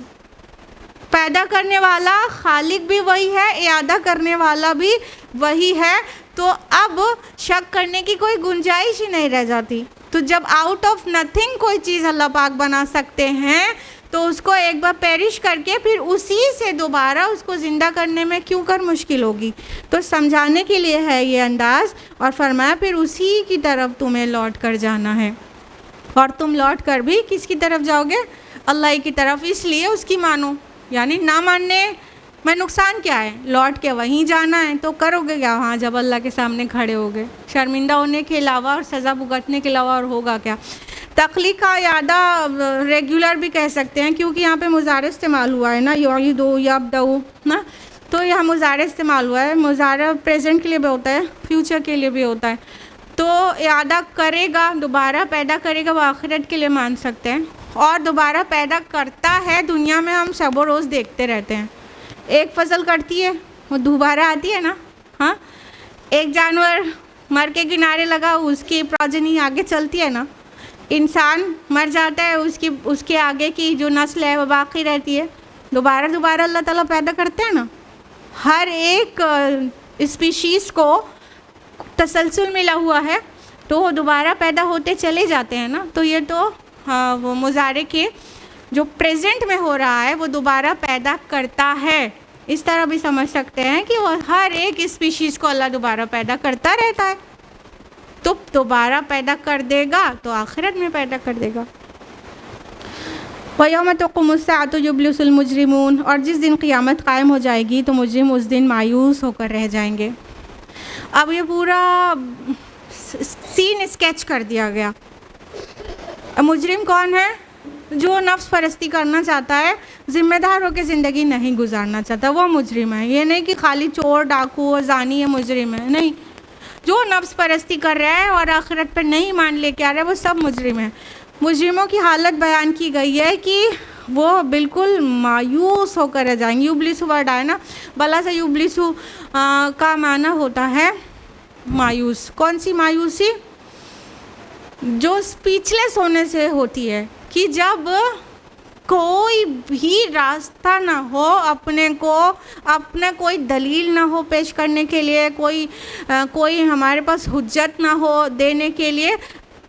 A: पैदा करने वाला खालिक भी वही है, इआदा करने वाला भी वही है, तो अब शक करने की कोई गुंजाइश ही नहीं रह जाती। तो जब आउट ऑफ नथिंग कोई चीज़ अल्लाह पाक बना सकते हैं तो उसको एक बार पेरिश करके फिर उसी से दोबारा उसको ज़िंदा करने में क्यों कर मुश्किल होगी। तो समझाने के लिए है ये अंदाज़। और फरमाया फिर उसी की तरफ तुम्हें लौट कर जाना है। और तुम लौट कर भी किसकी तरफ जाओगे? अल्लाह की तरफ। इसलिए उसकी मानो, यानी ना मानने में नुकसान क्या है? लौट के वहीं जाना है तो करोगे क्या वहाँ जब अल्लाह के सामने खड़े होगे? शर्मिंदा होने के अलावा और सज़ा भुगतने के अलावा और होगा क्या? तख्लीक का यादा रेगुलर भी कह सकते हैं, क्योंकि यहाँ पे मुज़ारे इस्तेमाल हुआ है ना, युईदु यब्दउ ना, तो यहाँ मुज़ारे इस्तेमाल हुआ है। मुज़ारे प्रेजेंट के लिए भी होता है, फ्यूचर के लिए भी होता है। तो इआदा करेगा, दोबारा पैदा करेगा, वो आखिरत के लिए मान सकते हैं। और दोबारा पैदा करता है, दुनिया में हम शब रोज़ देखते रहते हैं। एक फसल कटती है वो दोबारा आती है ना, हाँ। एक जानवर मर के किनारे लगा, उसकी प्रोजेनी आगे चलती है ना। इंसान मर जाता है, उसके आगे की जो नस्ल है वो बाकी रहती है। दोबारा अल्लाह ताला पैदा करते हैं ना। हर एक स्पीशीज़ को तसलसल मिला हुआ है, तो वो दोबारा पैदा होते चले जाते हैं ना, तो ये तो हाँ वो मुजारे के जो प्रेजेंट में हो रहा है वो दोबारा पैदा करता है। इस तरह भी समझ सकते हैं कि वो हर एक स्पीशीज़ को अल्लाह दोबारा पैदा करता रहता है, तो दोबारा पैदा कर देगा तो आखिरत में पैदा कर देगा। वयौम तक़ूमुस्साअतु युब्लिसुल मुजरिमून, और जिस दिन क़ियामत कायम हो जाएगी तो मुजरिम उस दिन मायूस होकर रह जाएंगे। अब ये पूरा सीन स्केच कर दिया गया। मुजरिम कौन है? जो नफ्स परस्ती करना चाहता है, ज़िम्मेदार होकर ज़िंदगी नहीं गुजारना चाहता, वो मुजरिम है। ये नहीं कि खाली चोर डाकू और ज़ानी है मुजरिम है, नहीं। जो नफ्स परस्ती कर रहा है और आखिरत पर नहीं मान लेके आ रहा है वो सब मुजरिम है। मुजरिमों की हालत बयान की गई है कि वो बिल्कुल मायूस होकर रह जाएंगे। युबलिसु वर्ड आया ना, भला से युबलिसु का माना होता है मायूस। कौन सी मायूसी? जो स्पीचलेस होने से होती है, कि जब कोई भी रास्ता ना हो अपना कोई दलील ना हो पेश करने के लिए, कोई हमारे पास हुज्जत ना हो देने के लिए,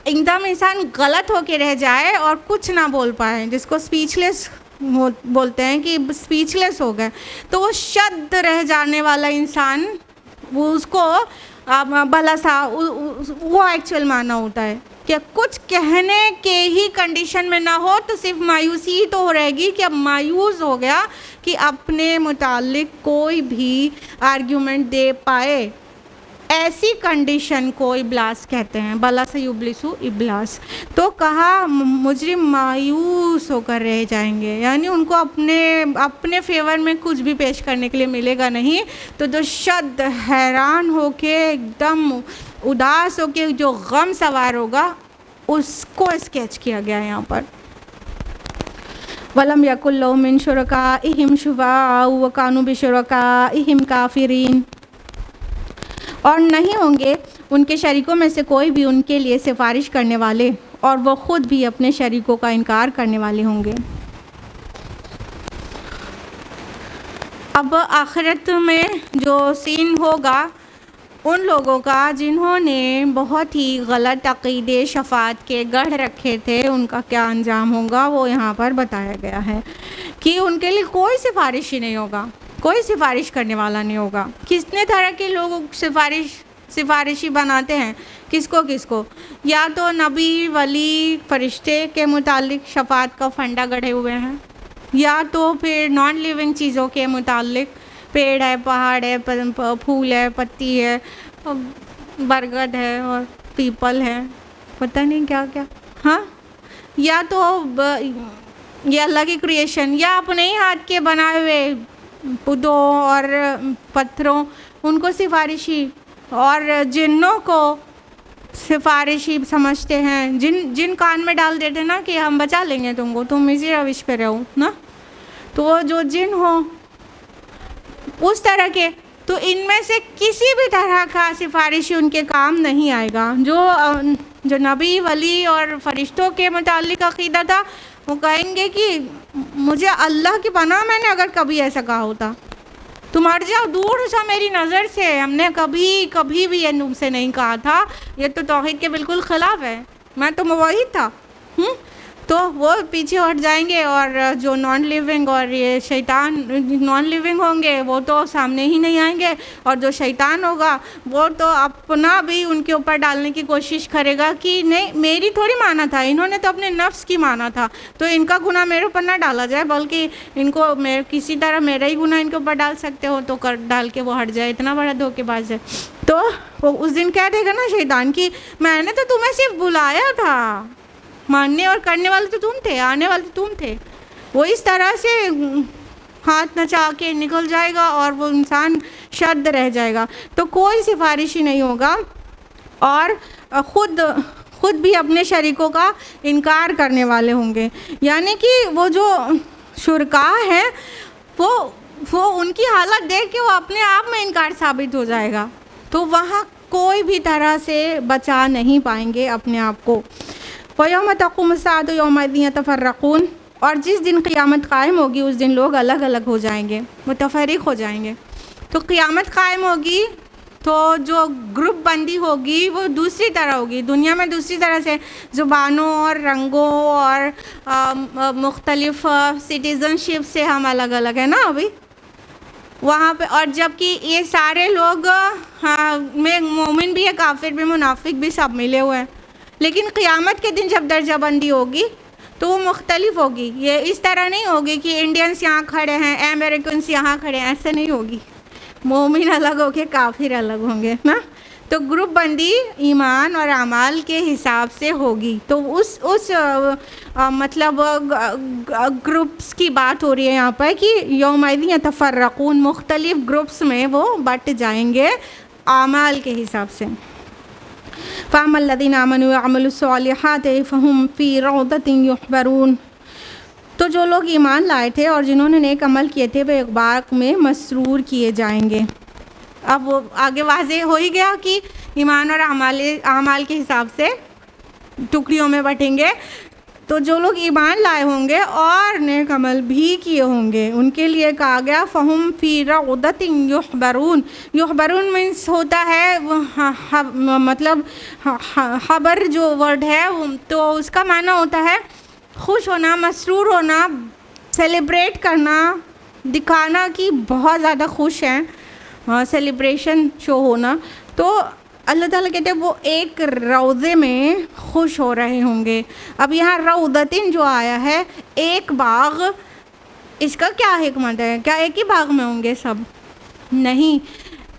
A: एकदम इंसान गलत होके रह जाए और कुछ ना बोल पाए, जिसको स्पीचलेस बोलते हैं कि स्पीचलेस हो गए, तो वो शब्द रह जाने वाला इंसान, वो उसको भला सा वो एक्चुअल माना होता है कि कुछ कहने के ही कंडीशन में ना हो तो सिर्फ मायूसी ही तो रहेगी कि अब मायूस हो गया कि अपने मुतालिक कोई भी आर्ग्यूमेंट दे पाए। ऐसी कंडीशन को इब्लास कहते हैं, भला से युब्लिसु इब्लास। तो कहा मुजरिम मायूस होकर रह जाएंगे, यानी उनको अपने फेवर में कुछ भी पेश करने के लिए मिलेगा नहीं। तो जो शब्द हैरान होके एकदम उदास होके जो गम सवार होगा उसको स्केच किया गया है यहाँ पर। वलम यकुल लहुम मिन शुरकाइहिम शुफाअ व कानू बिशुरकाइहिम काफिरीन, और नहीं होंगे उनके शरीकों में से कोई भी उनके लिए सिफारिश करने वाले, और वो ख़ुद भी अपने शरीकों का इनकार करने वाले होंगे। अब आखिरत में जो सीन होगा उन लोगों का जिन्होंने बहुत ही गलत अक़ीदे शफ़ाअत के गढ़ रखे थे, उनका क्या अंजाम होगा वो यहाँ पर बताया गया है कि उनके लिए कोई सिफारिश ही नहीं होगा, कोई सिफारिश करने वाला नहीं होगा। कितने तरह के लोग सिफारिशी बनाते हैं, किसको या तो नबी वली फरिश्ते के मुतालिक शफ़ाअत का फंडा गढ़े हुए हैं, या तो फिर नॉन लिविंग चीज़ों के मुतालिक, पेड़ है, पहाड़ है, फूल है, पत्ती है, बरगद है और पीपल है, पता नहीं क्या क्या, हाँ, या तो ये अल्लाह की क्रिएशन, या अपने ही हाथ के बनाए हुए पौधों और पत्थरों, उनको सिफारिशी, और जिन्नों को सिफारिशी समझते हैं। जिन कान में डाल देते ना कि हम बचा लेंगे तुमको, तुम इसी रविश पे रहो ना, तो वो जो जिन हो उस तरह के, तो इनमें से किसी भी तरह का सिफारिशी उनके काम नहीं आएगा। जो नबी वली और फरिश्तों के मुतालिक अक़ीदा था, वो कहेंगे कि मुझे अल्लाह की पनाह, मैंने अगर कभी ऐसा कहा होता तुम हट जाओ दूर सा मेरी नज़र से, हमने कभी भी ये तुमसे नहीं कहा था, ये तो तौहीद के बिल्कुल ख़िलाफ़ है, मैं तो मुवाहिद था। तो वो पीछे हट जाएंगे, और जो नॉन लिविंग और ये शैतान नॉन लिविंग होंगे वो तो सामने ही नहीं आएंगे, और जो शैतान होगा वो तो अपना भी उनके ऊपर डालने की कोशिश करेगा कि नहीं मेरी थोड़ी माना था, इन्होंने तो अपने नफ्स की माना था, तो इनका गुनाह मेरे ऊपर ना डाला जाए, बल्कि इनको किसी तरह मेरा ही गुनाह इनके ऊपर डाल सकते हो तो डाल के वो हट जाए, इतना बड़ा धोखेबाज है। तो वो उस दिन कह देगा ना शैतान कि मैंने तो तुम्हें सिर्फ बुलाया था, मानने और करने वाले तो तुम थे, आने वाले तो तुम थे। वो इस तरह से हाथ नचा के निकल जाएगा और वो इंसान शर्द रह जाएगा। तो कोई सिफारिश ही नहीं होगा, और खुद भी अपने शरीकों का इनकार करने वाले होंगे। यानी कि वो जो शुरका हैं वो उनकी हालत देख के वो अपने आप में इनकार साबित हो जाएगा, तो वहाँ कोई भी तरह से बचा नहीं पाएंगे अपने आप को। वयौम तक़ूमुस्साअतु यौमइज़िन यतफ़र्रक़ून, और जिस दिन क़ियामत कायम होगी उस दिन लोग अलग अलग हो जाएंगे, मुतफ़र्रिक़ हो जाएंगे। तो क़ियामत कायम होगी तो जो ग्रुप बंदी होगी वो दूसरी तरह होगी, दुनिया में दूसरी तरह से ज़ुबानों और रंगों और मुख्तलिफ़ सिटीज़नशिप से हम अलग अलग है ना अभी वहाँ पे। और जबकि ये सारे लोग में मोमिन भी है, काफिर भी, मुनाफिक भी, सब मिले हुए हैं। लेकिन क़यामत के दिन जब दर्जाबंदी होगी तो वो मुख्तलिफ होगी। ये इस तरह नहीं होगी कि इंडियंस यहाँ खड़े हैं, अमेरिकन्स यहाँ खड़े हैं, ऐसे नहीं होगी। मोमिन अलग होंगे, काफिर अलग होंगे ना। तो ग्रुप बंदी ईमान और अमाल के हिसाब से होगी। तो उस मतलब ग्रुप्स की बात हो रही है यहाँ पर कि यौमइज़िन यतफ़र्रक़ून, मुख्तलिफ़ ग्रुप्स में वो बट जाएंगे आमाल के हिसाब से। फ़अम्मल्लज़ीना आमनू व अमिलुस्सॉलिहाति फ़हुम फ़ी रौदतिन युहबरून। तो जो लोग ईमान लाए थे और जिन्होंने नेक अमल किए थे वे एक बाग में मसरूर किए जाएंगे। अब वो आगे वाज़ेह हो ही गया कि ईमान और अमाल के हिसाब से टुकड़ियों में बटेंगे। तो जो लोग ईमान लाए होंगे और नेक अमल भी किए होंगे उनके लिए कहा गया फ़हुम फ़ी रौदतिन युहबरून। युहबरून मीन्स होता है मतलब खबर जो वर्ड है तो उसका माना होता है खुश होना, मसरूर होना, सेलिब्रेट करना, दिखाना कि बहुत ज़्यादा खुश हैं, सेलिब्रेशन शो होना। तो अल्लाह ताला कहते हैं वो एक रौज़े में खुश हो रहे होंगे। अब यहाँ रौदतिन जो आया है, एक बाग, इसका क्या हिकमत है? क्या एक ही बाग में होंगे सब? नहीं,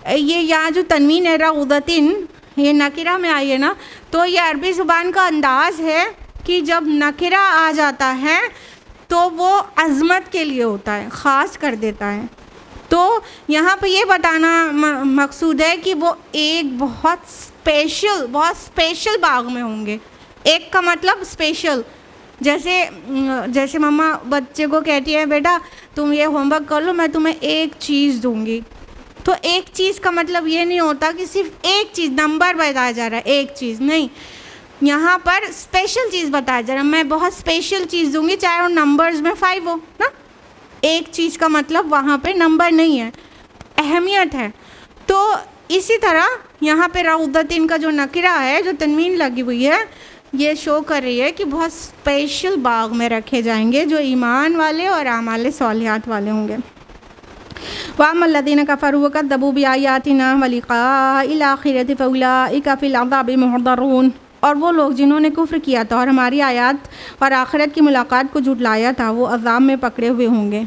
A: ये यहाँ जो तनवीन है रौदतिन, ये नकिरा में आई है ना, तो ये अरबी ज़ुबान का अंदाज़ है कि जब नकिरा आ जाता है तो वो अज़मत के लिए होता है, ख़ास कर देता है। तो यहाँ पे ये बताना मकसूद है कि वो एक बहुत स्पेशल बाग में होंगे। एक का मतलब स्पेशल, जैसे मम्मा बच्चे को कहती है बेटा तुम ये होमवर्क कर लो, मैं तुम्हें एक चीज़ दूँगी। तो एक चीज़ का मतलब ये नहीं होता कि सिर्फ एक चीज़, नंबर बताया जा रहा है, एक चीज़ नहीं, यहाँ पर स्पेशल चीज़ बताया जा रहा है। मैं बहुत स्पेशल चीज़ दूँगी, चाहे वो नंबर्स में 5 हो ना। एक चीज़ का मतलब वहाँ पे नंबर नहीं है, अहमियत है। तो इसी तरह यहाँ पे रौदतिन का जो नकिरा है, जो तनवीन लगी हुई है, ये शो कर रही है कि बहुत स्पेशल बाग में रखे जाएंगे जो ईमान वाले और आमाल सॉलिहात वाले होंगे। वअम्मल्लज़ीना कफ़रू वकज़्ज़बू बिआयातिना व लिक़ाइल आखिरति फ़उलाइका फ़िल अज़ाबि मुहज़रून। और वो लोग जिन्होंने कुफ्र किया था और हमारी आयत और आखिरत की मुलाकात को झुटलाया था वो अज़ाब में पकड़े हुए होंगे।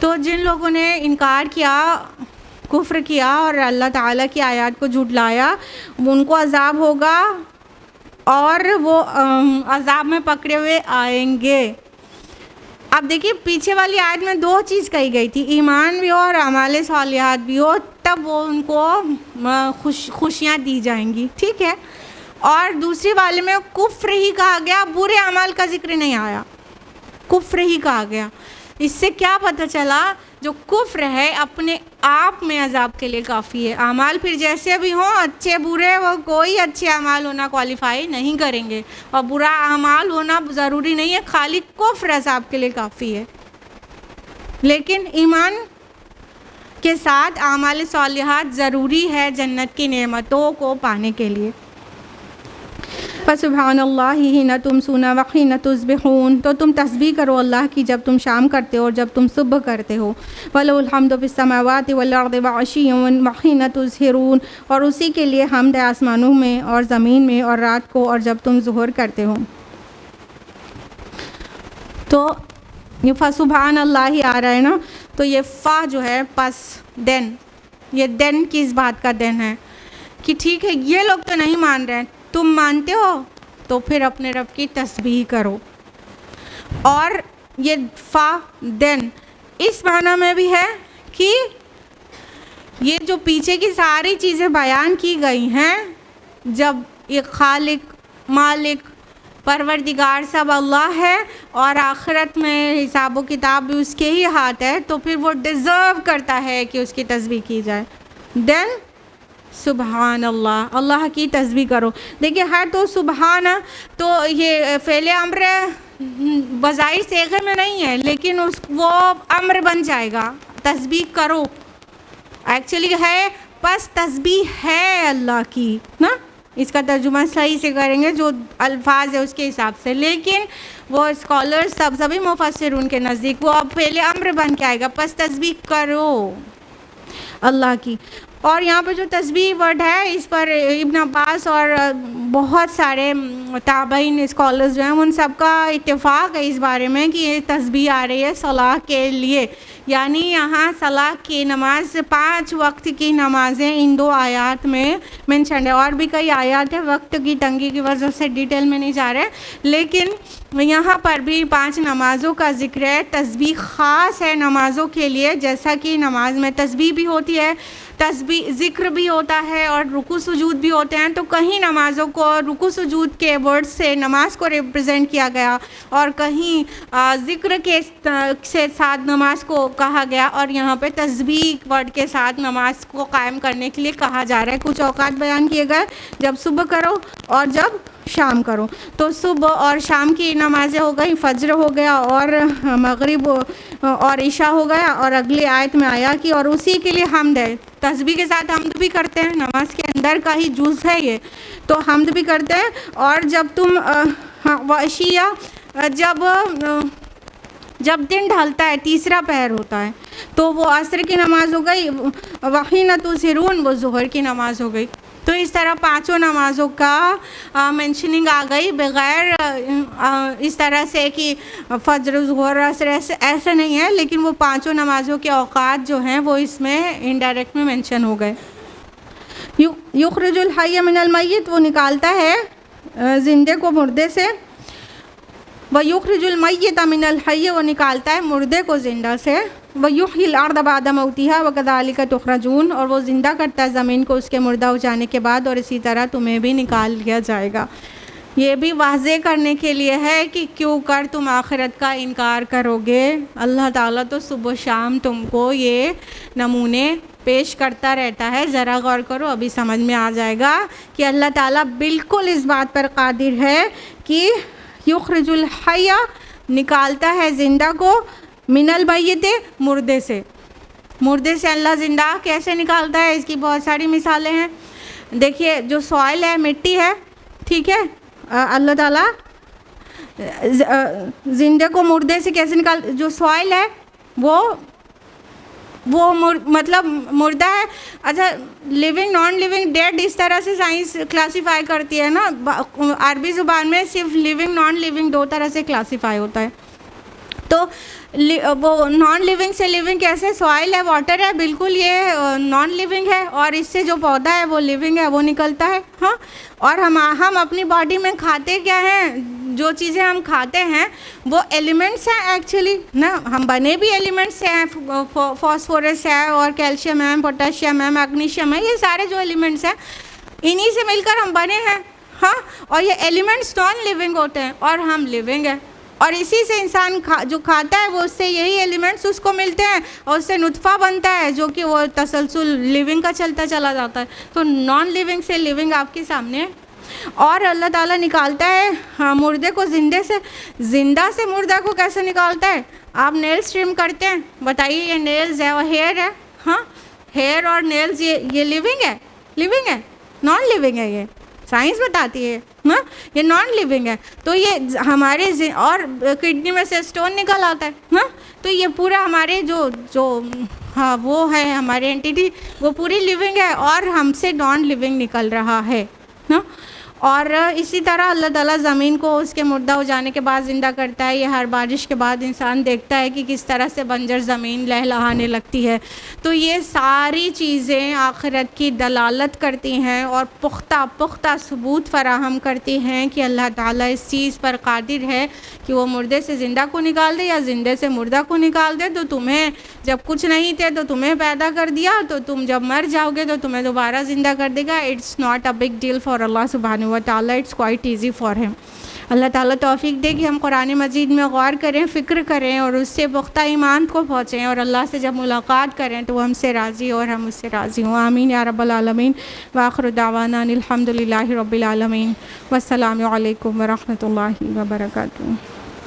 A: तो जिन लोगों ने इनकार किया, कुफ्र किया और अल्लाह ताला की आयत को झुटलाया, उनको अज़ाब होगा और वो अज़ाब में पकड़े हुए आएंगे। अब देखिए पीछे वाली आयत में 2 चीज़ कही गई थी, ईमान भी हो और अमाल सालिहात भी हो, तब वो उनको खुशियाँ दी जाएंगी, ठीक है। और दूसरी वाले में कुफ्र ही कहा गया, बुरे अमाल का जिक्र नहीं आया, कुफ्र ही कहा गया। इससे क्या पता चला, जो कुफ्र है अपने आप में अजाब के लिए काफ़ी है। अमाल फिर जैसे भी हों, अच्छे बुरे, वो कोई अच्छे अमाल होना क्वालिफाई नहीं करेंगे और बुरा अमाल होना ज़रूरी नहीं है, खाली कुफ्र अजाब के लिए काफ़ी है। लेकिन ईमान के साथ आमाल सालिहात ज़रूरी है जन्नत की नेमतों को पाने के लिए। फसुब्हानल्लाहि हिना तुमसूना व हिना तुस्बिहून। तो तुम तस्बीह करो अल्लाह की जब तुम शाम करते हो और जब तुम सुबह करते हो। वलहुल हम्दु फिस समावाति वल अर्दि व अशिय्यन व हिना तुज़हिरून। और उसी के लिए हम्द है आसमानों में और ज़मीन में और रात को और जब तुम ज़ुहर करते हो। तो ये फसुब्हानल्लाहि आ रहा है ना, तो ये फ़ा जो है पस देन, ये देन किस बात का देन है कि ठीक है ये लोग तो नहीं मान रहे हैं, तुम मानते हो तो फिर अपने रब की तस्बीह करो। और ये फ़ा देन इस माना में भी है कि ये जो पीछे की सारी चीज़ें बयान की गई हैं, जब ये खालिक, मालिक, परवरदिगार सब अल्लाह है और आखिरत में हिसाब व किताब भी उसके ही हाथ है, तो फिर वो डिज़र्व करता है कि उसकी तस्बीह की जाए। देन सुबहान अल्लाह, अल्लाह की तस्बीह करो। देखिए हर तो सुबहान, तो ये फ़ेले अम्र बज़ाहिर सेग़े में नहीं है, लेकिन वो अम्र बन जाएगा, तस्बीह करो। एक्चुअली है बस तस्बीह है अल्लाह की ना, इसका तर्जुमा सही से करेंगे जो अल्फाज है उसके हिसाब से। लेकिन वो स्कॉलर्स सभी मुफस्सिरून के नज़दीक वो अब पहले अम्र बन के आएगा, बस तस्बीह करो अल्लाह की। और यहाँ पर जो तस्बीह वर्ड है इस पर इब्न अब्बास और बहुत सारे ताबईन स्कॉलर्स जो हैं उन सब का इत्तेफाक है इस बारे में कि ये तस्बीह आ रही है सलाह के लिए, यानी यहाँ सलाह की नमाज 5 वक्त की नमाज़ें इन 2 आयात में मेंशन है। और भी कई आयात है, वक्त की तंगी की वजह से डिटेल में नहीं जा रहे, लेकिन यहाँ पर भी 5 नमाज़ों का ज़िक्र है। तस्बीह ख़ास है नमाज़ों के लिए, जैसा कि नमाज में तस्बीह भी होती है, तस्बीह ज़िक्र भी होता है और रुकू सुजूद भी होते हैं। तो कहीं नमाज़ों को रुकू सुजूद के वर्ड से नमाज को रिप्रेजेंट किया गया और कहीं ज़िक्र के से साथ नमाज को कहा गया, और यहाँ पे तस्बीह वर्ड के साथ नमाज को कायम करने के लिए कहा जा रहा है। कुछ औकात बयान किए गए, जब सुबह करो और जब शाम करो। तो सुबह और शाम की नमाज़ें हो गई, फज्र हो गया और मगरिब और इशा हो गया, और अगली आयत में आया कि और उसी के लिए हम्द है। तस्बीह के साथ हम्द भी करते हैं, नमाज के अंदर का ही जुज़ है ये, तो हम्द भी करते हैं। और जब तुम वशिया जब दिन ढलता है, तीसरा पहर होता है, तो वो असर की नमाज़ हो गई, वहीन तुसिरून वो ज़ुहर की नमाज़ हो गई। तो इस तरह 5 नमाज़ों का मेंशनिंग आ गई, बग़ैर इस तरह से कि फ़ज्र ज़ुहर असर ऐसे नहीं है, लेकिन वो 5 नमाज़ों के औकात जो हैं वो इसमें इनडायरेक्ट में मेंशन हो गए। युख़रिजुल हय्य मिनल मय्यित, वो निकालता है ज़िंदे को मुर्दे से, व युख़रिजुल मय्यित मिनल हय्य, वो निकालता है मुर्दे को ज़िंदा से, व युह्यिल अर्द बअद मौतिहा व कज़ालिका तुख़रजून, और वो ज़िंदा करता है ज़मीन को उसके मुर्दा हो जाने के बाद, और इसी तरह तुम्हें भी निकाल लिया जाएगा। ये भी वाज़े करने के लिए है कि क्यों कर तुम आखिरत का इनकार करोगे। अल्लाह ताला तो सुबह शाम तुमको ये नमूने पेश करता रहता है। ज़रा गौर करो, अभी समझ में आ जाएगा कि अल्लाह ताला बिल्कुल इस बात पर कादिर है कि युख़रिजुल हय्य, निकालता है ज़िंदा को, मिनल मय्यित, मुर्दे से। मुर्दे से अल्लाह ज़िंदा कैसे निकालता है, इसकी बहुत सारी मिसालें हैं। देखिए, जो सॉइल है, मिट्टी है, ठीक है, अल्लाह ताला ज़िंदे को मुर्दे से कैसे निकाल, जो सॉइल है वो मतलब मुर्दा है। अच्छा, लिविंग, नॉन लिविंग, डेड, इस तरह से साइंस क्लासीफाई करती है ना। अरबी ज़ुबान में सिर्फ लिविंग नॉन लिविंग 2 तरह से क्लासीफाई होता है। तो वो नॉन लिविंग से लिविंग कैसे, सॉइल है, वाटर है, बिल्कुल ये नॉन लिविंग है, और इससे जो पौधा है वो लिविंग है, वो निकलता है। हाँ, और हम अपनी बॉडी में खाते क्या हैं, जो चीज़ें हम खाते हैं वो एलिमेंट्स हैं एक्चुअली ना, हम बने भी एलिमेंट्स से हैं, फॉस्फोरस है और कैल्शियम है, पोटेशियम है, मैग्नीशियम है, ये सारे जो एलिमेंट्स हैं इन्हीं से मिलकर हम बने हैं। हाँ, और ये एलिमेंट्स नॉन लिविंग होते हैं और हम लिविंग हैं, और इसी से इंसान जो खाता है वो उससे यही एलिमेंट्स उसको मिलते हैं, और उससे नुत्फ़ा बनता है जो कि वो तसलसल लिविंग का चलता चला जाता है। तो नॉन लिविंग से लिविंग आपके सामने। और अल्लाह ताला निकालता है मुर्दे को ज़िंदे से, ज़िंदा से मुर्दा को कैसे निकालता है। आप नेल्स ट्रिम करते हैं, बताइए ये नेल्स है और हेयर है, हाँ, हेयर और नेल्स ये लिविंग है, लिविंग है, नॉन लिविंग है, ये साइंस बताती है ना, ये नॉन लिविंग है। तो ये हमारे और किडनी में से स्टोन निकल आता है ना, तो ये पूरा हमारे जो हाँ वो है हमारे एंटिटी, वो पूरी लिविंग है और हमसे नॉन लिविंग निकल रहा है ना। और इसी तरह अल्लाह ताला ज़मीन को उसके मुर्दा हो जाने के बाद ज़िंदा करता है। ये हर बारिश के बाद इंसान देखता है कि किस तरह से बंजर ज़मीन लहलहाने लगती है। तो ये सारी चीज़ें आखिरत की दलालत करती हैं और पुख्ता सबूत फराहम करती हैं कि अल्लाह ताला इस चीज़ पर कादिर है कि वो मुर्दे से ज़िंदा को निकाल दे या ज़िंदे से मुर्दा को निकाल दे। तो तुम्हें जब कुछ नहीं थे तो तुम्हें पैदा कर दिया, तो तुम जब मर जाओगे तो तुम्हें दोबारा ज़िंदा कर देगा। It's not a big deal for Allah सुब्हानहू व तआला, it's quite easy for him. Allah ताला तौफीक दे कि हम कुरान मजीद में गौर करें, फ़िक्र करें और उससे पुख्ता ईमान को पहुँचें, और अल्लाह से जब मुलाकात करें तो वो हमसे राज़ी और हम उससे राज़ी हों। आमीन या रब्बल आलमीन। व आखिरु दावाना अनिल हम्दुलिल्लाहि रब्बिल आलमीन। वस्सलामु अलैकुम व रहमतुल्लाहि व बरकातुहू।